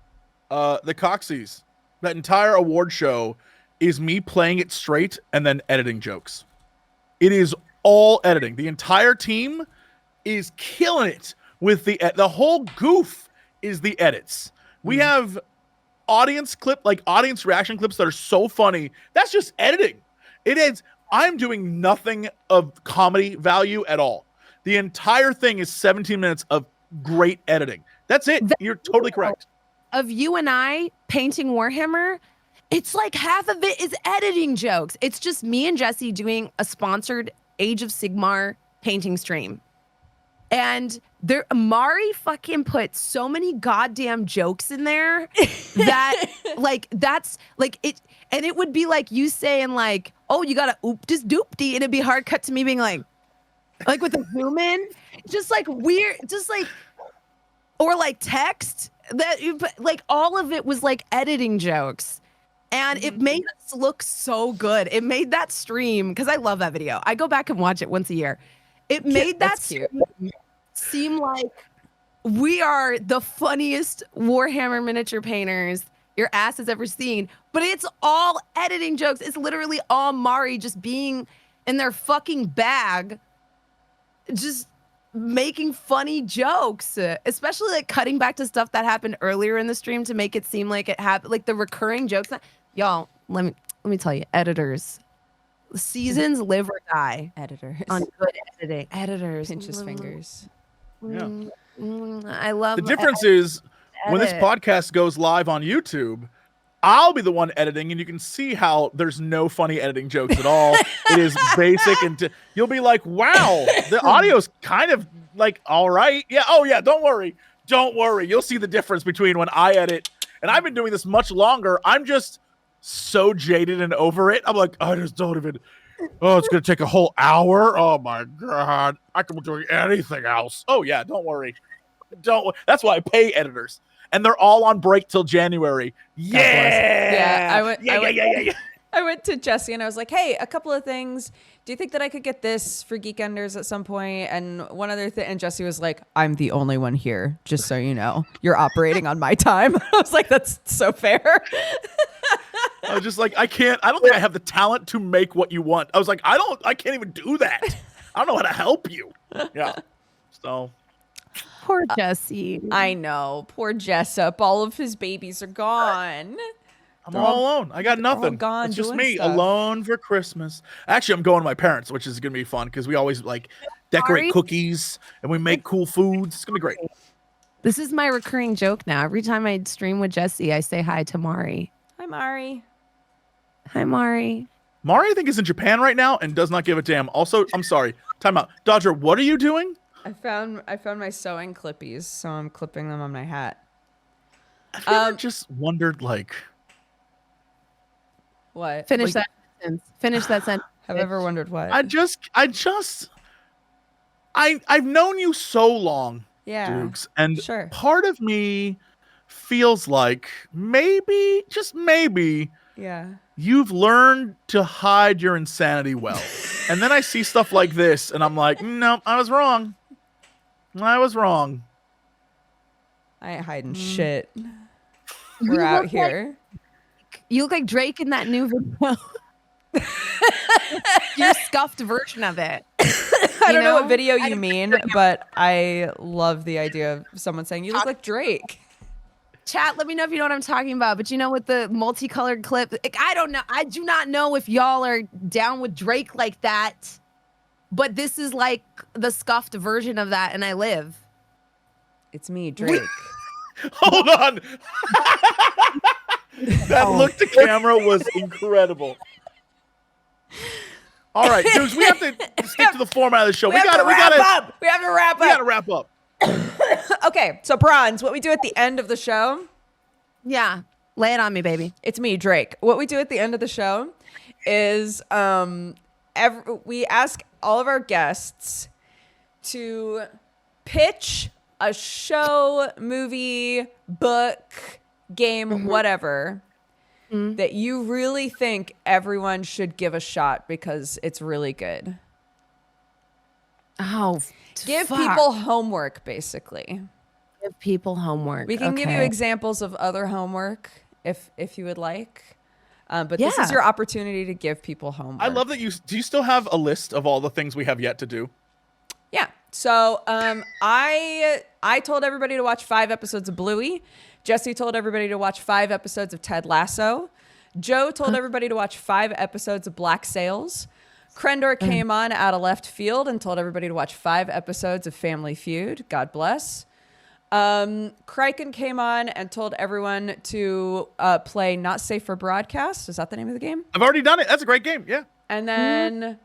the Coxies, that entire award show is me playing it straight and then editing jokes. It is all editing. The entire team is killing it with the whole goof is the edits. We have audience reaction clips that are so funny. That's just editing. It is. I'm doing nothing of comedy value at all. The entire thing is 17 minutes of great editing. That's it. You're totally correct. Of you and I painting Warhammer, it's like half of it is editing jokes. It's just me and Jesse doing a sponsored Age of Sigmar painting stream. And Mari fucking put so many goddamn jokes in there that that's like it. And it would be like you saying like, oh, you got to ooptis doopty. And it'd be hard cut to me being like with a human, just like weird, just like, or like text that like all of it was like editing jokes. And it made us look so good. It made that stream, because I love that video. I go back and watch it once a year. It made that stream seem like we are the funniest Warhammer miniature painters your ass has ever seen. But it's all editing jokes. It's literally all Mari just being in their fucking bag, just making funny jokes, especially like cutting back to stuff that happened earlier in the stream to make it seem like it happened, like the recurring jokes. Y'all, let me tell you, editors, seasons live or die. Editors. On good editing. Editors. Pinch his fingers. Yeah. I love the difference is when this podcast goes live on YouTube, I'll be the one editing, and you can see how there's no funny editing jokes at all. It is basic, and you'll be like, wow, the audio's kind of like, all right. Yeah. Oh, yeah. Don't worry. You'll see the difference between when I edit, and I've been doing this much longer. I'm just so jaded and over it. I'm like, I just don't even. Oh, it's going to take a whole hour. Oh, my God. I could be doing anything else. Oh, yeah. Don't worry. That's why I pay editors. And they're all on break till January. Yeah. Yeah. I went to Jesse and I was like, hey, a couple of things. Do you think that I could get this for Geekenders at some point? And one other thing. And Jesse was like, I'm the only one here, just so you know. You're operating on my time. I was like, that's so fair. I was just like, I don't think I have the talent to make what you want. I was like, I can't even do that. I don't know how to help you. Yeah. So. Poor Jesse. I know. Poor Jessup. All of his babies are gone. I'm all alone. I got nothing. Gone. It's just doing me stuff. Alone for Christmas. Actually, I'm going to my parents, which is going to be fun because we always like decorate cookies and we make cool foods. It's going to be great. This is my recurring joke now. Every time I stream with Jesse, I say hi to Mari. Hi, Mari. Hi, Mari. Mari, I think, is in Japan right now and does not give a damn. Also, I'm sorry. Time out. Dodger, what are you doing? I found my sewing clippies, so I'm clipping them on my hat. I've never just wondered, like, what? Finish that sentence. Finish that sentence. Have ever wondered what? I've known you so long, Yeah. Dukes, and Sure. part of me feels like maybe, just maybe, Yeah. you've learned to hide your insanity well. And then I see stuff like this, and I'm like, no, I was wrong. I ain't hiding shit. We're out here. You look like Drake in that new video. Your scuffed version of it. I don't know what video you mean, but I love the idea of someone saying, you look like Drake. Chat, let me know if you know what I'm talking about. But you know, with the multicolored clip, like, I don't know. I do not know if y'all are down with Drake like that. But this is like the scuffed version of that, and I live. It's me, Drake. Hold on. That look to camera was incredible. All right, dudes, we have to stick to the format of the show. We have to wrap up. We have to wrap up. We got to wrap up. Okay, so Bronze, what we do at the end of the show. Yeah. Lay it on me, baby. It's me, Drake. What we do at the end of the show is we ask all of our guests to pitch a show, movie, book, game, whatever, that you really think everyone should give a shot because it's really good. Oh, Give people homework, basically. Give people homework. We can give you examples of other homework if you would like. But this is your opportunity to give people homework. I love that do you still have a list of all the things we have yet to do? Yeah. So I told everybody to watch 5 episodes of Bluey. Jesse told everybody to watch 5 episodes of Ted Lasso. Joe told everybody to watch 5 episodes of Black Sails. Crendor came on out of left field and told everybody to watch 5 episodes of Family Feud. God bless. Criken came on and told everyone to play Not Safe for Broadcast. Is that the name of the game? I've already done it. That's a great game. Yeah. And then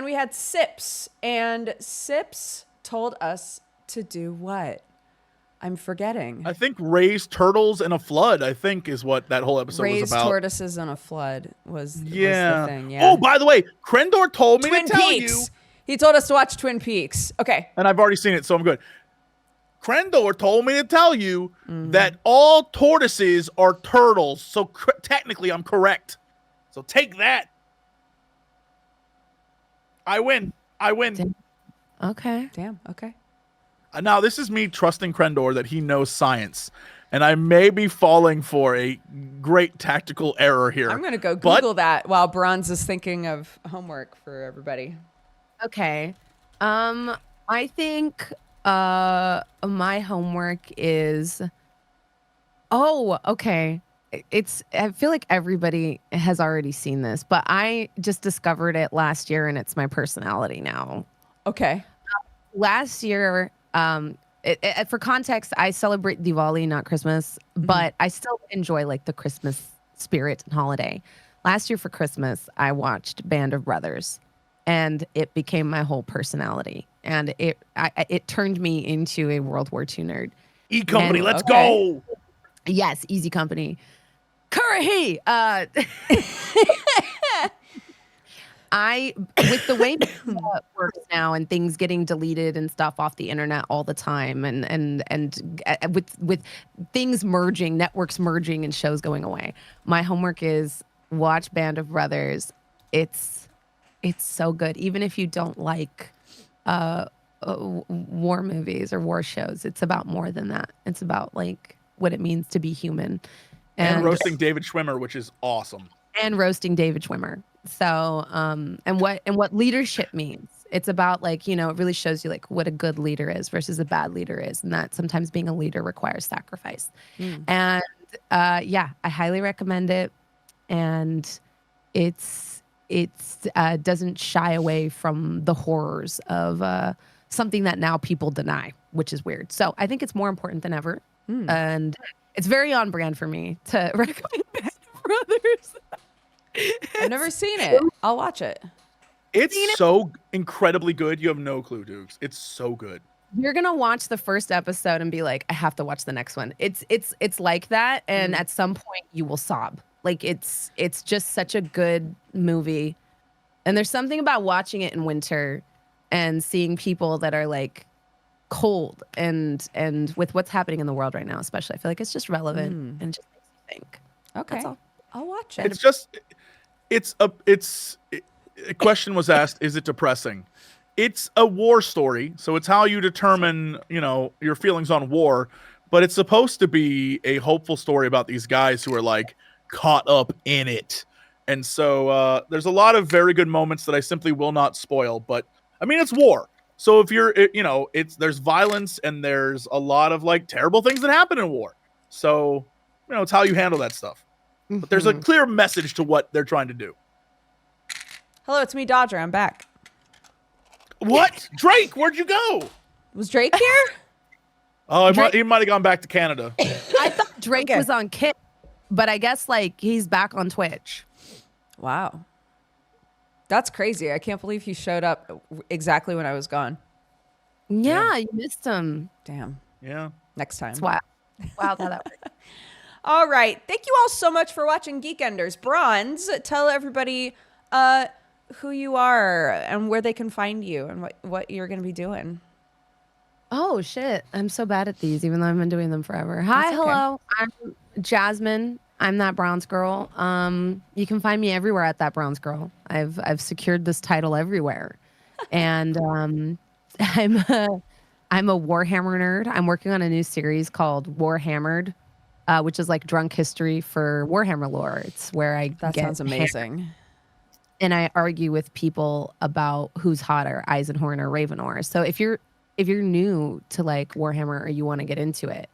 we had Sips, and Sips told us to do what? I'm forgetting. I think raise turtles in a flood, I think, is what that whole episode was about. Raise tortoises in a flood was the thing. Yeah. Oh, by the way, Crendor told me Twin to tell Peaks. you. He told us to watch Twin Peaks. Okay. And I've already seen it, so I'm good. Crendor told me to tell you that all tortoises are turtles. So technically, I'm correct. So take that. I win. Okay. Damn. Okay. Now, this is me trusting Crendor that he knows science. And I may be falling for a great tactical error here. I'm going to go Google that while Bronze is thinking of homework for everybody. Okay. I think my homework is okay. I feel like everybody has already seen this, but I just discovered it last year and it's my personality now. Okay. Last year, for context, I celebrate Diwali, not Christmas, but I still enjoy like the Christmas spirit and holiday. Last year for Christmas, I watched Band of Brothers, and it became my whole personality. And it turned me into a World War II nerd. E Company, let's go. Yes, Easy Company. Curry. With the way it works now and things getting deleted and stuff off the internet all the time, and with things merging, networks merging, and shows going away, my homework is watch Band of Brothers. It's so good, even if you don't like war movies or war shows. It's about more than that. It's about like what it means to be human, and roasting David Schwimmer, which is awesome. And roasting David Schwimmer. So, and what leadership means. It's about like, it really shows you like what a good leader is versus a bad leader is. And that sometimes being a leader requires sacrifice. And I highly recommend it. And it's doesn't shy away from the horrors of something that now people deny, which is weird. So I think it's more important than ever. And it's very on brand for me to recommend Band of Brothers. I've never seen it. I'll watch it. It's so incredibly good. You have no clue, Dukes. It's so good. You're gonna watch the first episode and be like, I have to watch the next one. It's like that, and at some point you will sob. Like it's just such a good movie. And there's something about watching it in winter and seeing people that are like cold and with what's happening in the world right now, especially. I feel like it's just relevant and just makes you think. Okay. That's all. I'll watch it. It's just a question was asked, is it depressing? It's a war story, so it's how you determine, your feelings on war, but it's supposed to be a hopeful story about these guys who are like caught up in it. And so there's a lot of very good moments that I simply will not spoil, but I mean, it's war. So if you're, there's violence and there's a lot of like terrible things that happen in war. So, it's how you handle that stuff. But there's a clear message to what they're trying to do. Hello, it's me, Dodger. I'm back. What? Drake, where'd you go? Was Drake here? Oh, Drake- he might have gone back to Canada. I thought Drake Okay. was on Kick, but I guess like he's back on Twitch. Wow. That's crazy. I can't believe he showed up exactly when I was gone. Yeah, you missed him. Damn. Yeah. Next time. It's wild. Wild how that works. All right. Thank you all so much for watching Geekenders. Bronze, tell everybody who you are and where they can find you and what you're going to be doing. Oh shit, I'm so bad at these, even though I've been doing them forever. Hi, That's okay. hello. I'm Jasmine. I'm that bronze girl. You can find me everywhere at that bronze girl. I've secured this title everywhere, and I'm a Warhammer nerd. I'm working on a new series called Warhammered, which is like drunk history for Warhammer lore. It's where I That get sounds amazing. and I argue with people about who's hotter, Eisenhorn or Ravenor. So if you're new to like Warhammer or you want to get into it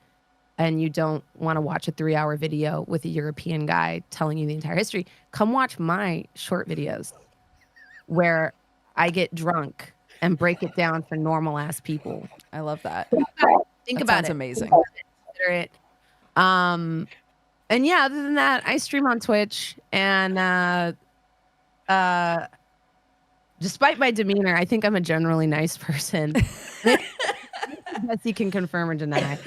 and you don't want to watch a 3-hour video with a European guy telling you the entire history, come watch my short videos where I get drunk and break it down for normal ass people. I love that. Think That about sounds it. amazing. Consider it. And yeah, other than that, I stream on Twitch and despite my demeanor, I think I'm a generally nice person. Yes, he can confirm or deny.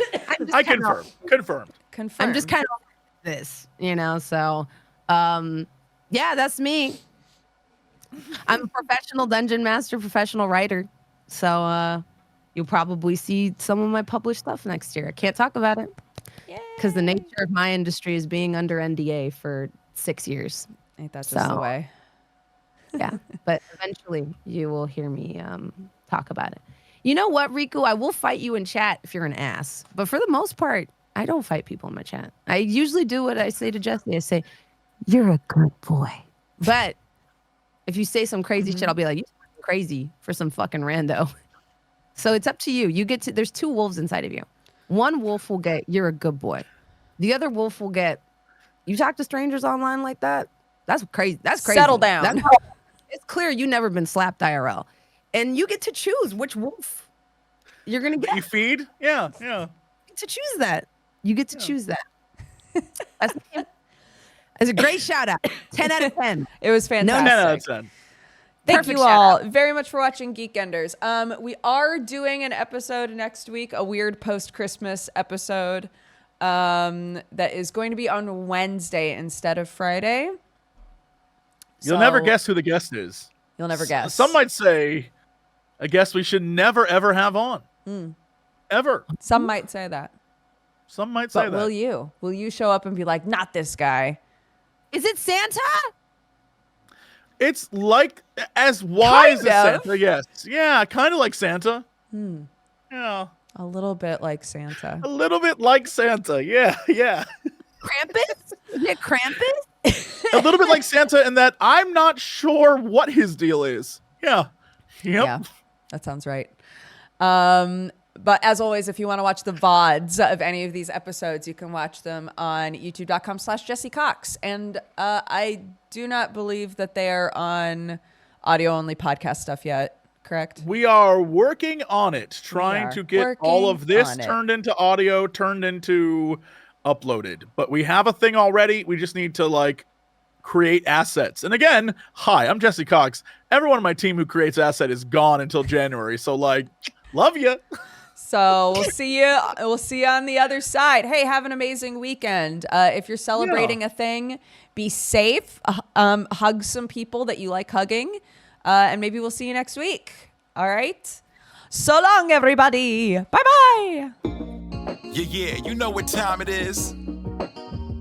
I confirm. Confirmed. Confirm. I'm just kind of this, so yeah, that's me. I'm a professional dungeon master, professional writer. So you'll probably see some of my published stuff next year. I can't talk about it because the nature of my industry is being under NDA for 6 years. Ain't that just the way? Yeah, but eventually you will hear me talk about it. You know what, Riku? I will fight you in chat if you're an ass. But for the most part, I don't fight people in my chat. I usually do what I say to Jesse. I say, you're a good boy. But if you say some crazy shit, I'll be like, you're crazy for some fucking rando. So it's up to you. There's 2 wolves inside of you. One wolf will get, you're a good boy. The other wolf will get, you talk to strangers online like that? That's crazy. That's crazy. Settle down. It's clear you never been slapped IRL. And you get to choose which wolf you're going to get. You feed? Yeah. To choose that. You get to choose that. That's a great shout out. 10 out of 10. It was fantastic. 10 out of 10. Thank Perfect you shout all out. very much for watching Geekenders. We are doing an episode next week, a weird post-Christmas episode that is going to be on Wednesday instead of Friday. You'll never So- guess who the guest is. You'll never guess. Some might say a guest we should never, ever have on. Ever. Some might say that. Some might say But that. will you? Will you show up and be like, not this guy? Is it Santa? It's like as wise Kind as of. Santa, yes. Yeah, kind of like Santa. Yeah. A little bit like Santa. A little bit like Santa. Yeah. Krampus? Is it Krampus? A little bit like Santa in that I'm not sure what his deal is. Yeah. Yep. Yeah, that sounds right. But as always, if you want to watch the VODs of any of these episodes, you can watch them on youtube.com/Jesse Cox. And I do not believe that they are on audio-only podcast stuff yet, correct? We are working on it, trying are to get working all of this on it. turned into audio, turned into uploaded. But we have a thing already. We just need to create assets. And again, hi, I'm Jesse Cox. Everyone on my team who creates asset is gone until January. So love you. So we'll see you. We'll see you on the other side. Hey, have an amazing weekend. If you're celebrating a thing, be safe. Hug some people that you like hugging, and maybe we'll see you next week. All right. So long, everybody. Bye bye. Yeah, you know what time it is.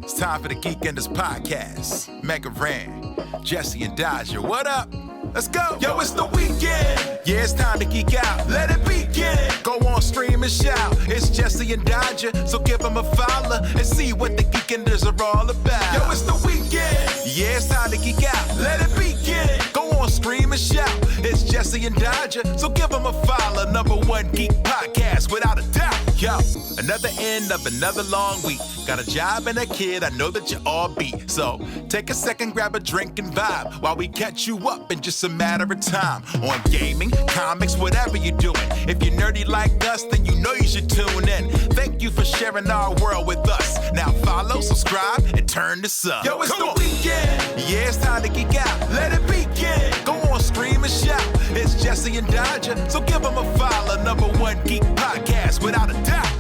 It's time for the Geekenders podcast. MegaRan, Jesse and Daja, what up? Let's go. Yo, it's the weekend. Yeah, it's time to geek out. Let it begin. Go on, stream and shout. It's Jesse and Daja, so give them a follow and see what the Geekenders are all about. Yo, it's the weekend. Yeah, it's time to geek out. Let it begin. Go on, on, scream and shout. It's Jesse and Dodger, so give them a follow. #1 geek podcast without a doubt. Yo, another end of another long week. Got a job and a kid, I know that you all beat. So take a second, grab a drink and vibe while we catch you up in just a matter of time. On gaming, comics, whatever you're doing. If you're nerdy like us, then you know you should tune in. Thank you for sharing our world with us. Now follow, subscribe, and turn this up. Yo, it's the weekend. Yeah, it's time to geek out. Let it begin. Go on, scream and shout. It's Jesse and Dodger, so give them a follow. #1 geek podcast without a doubt.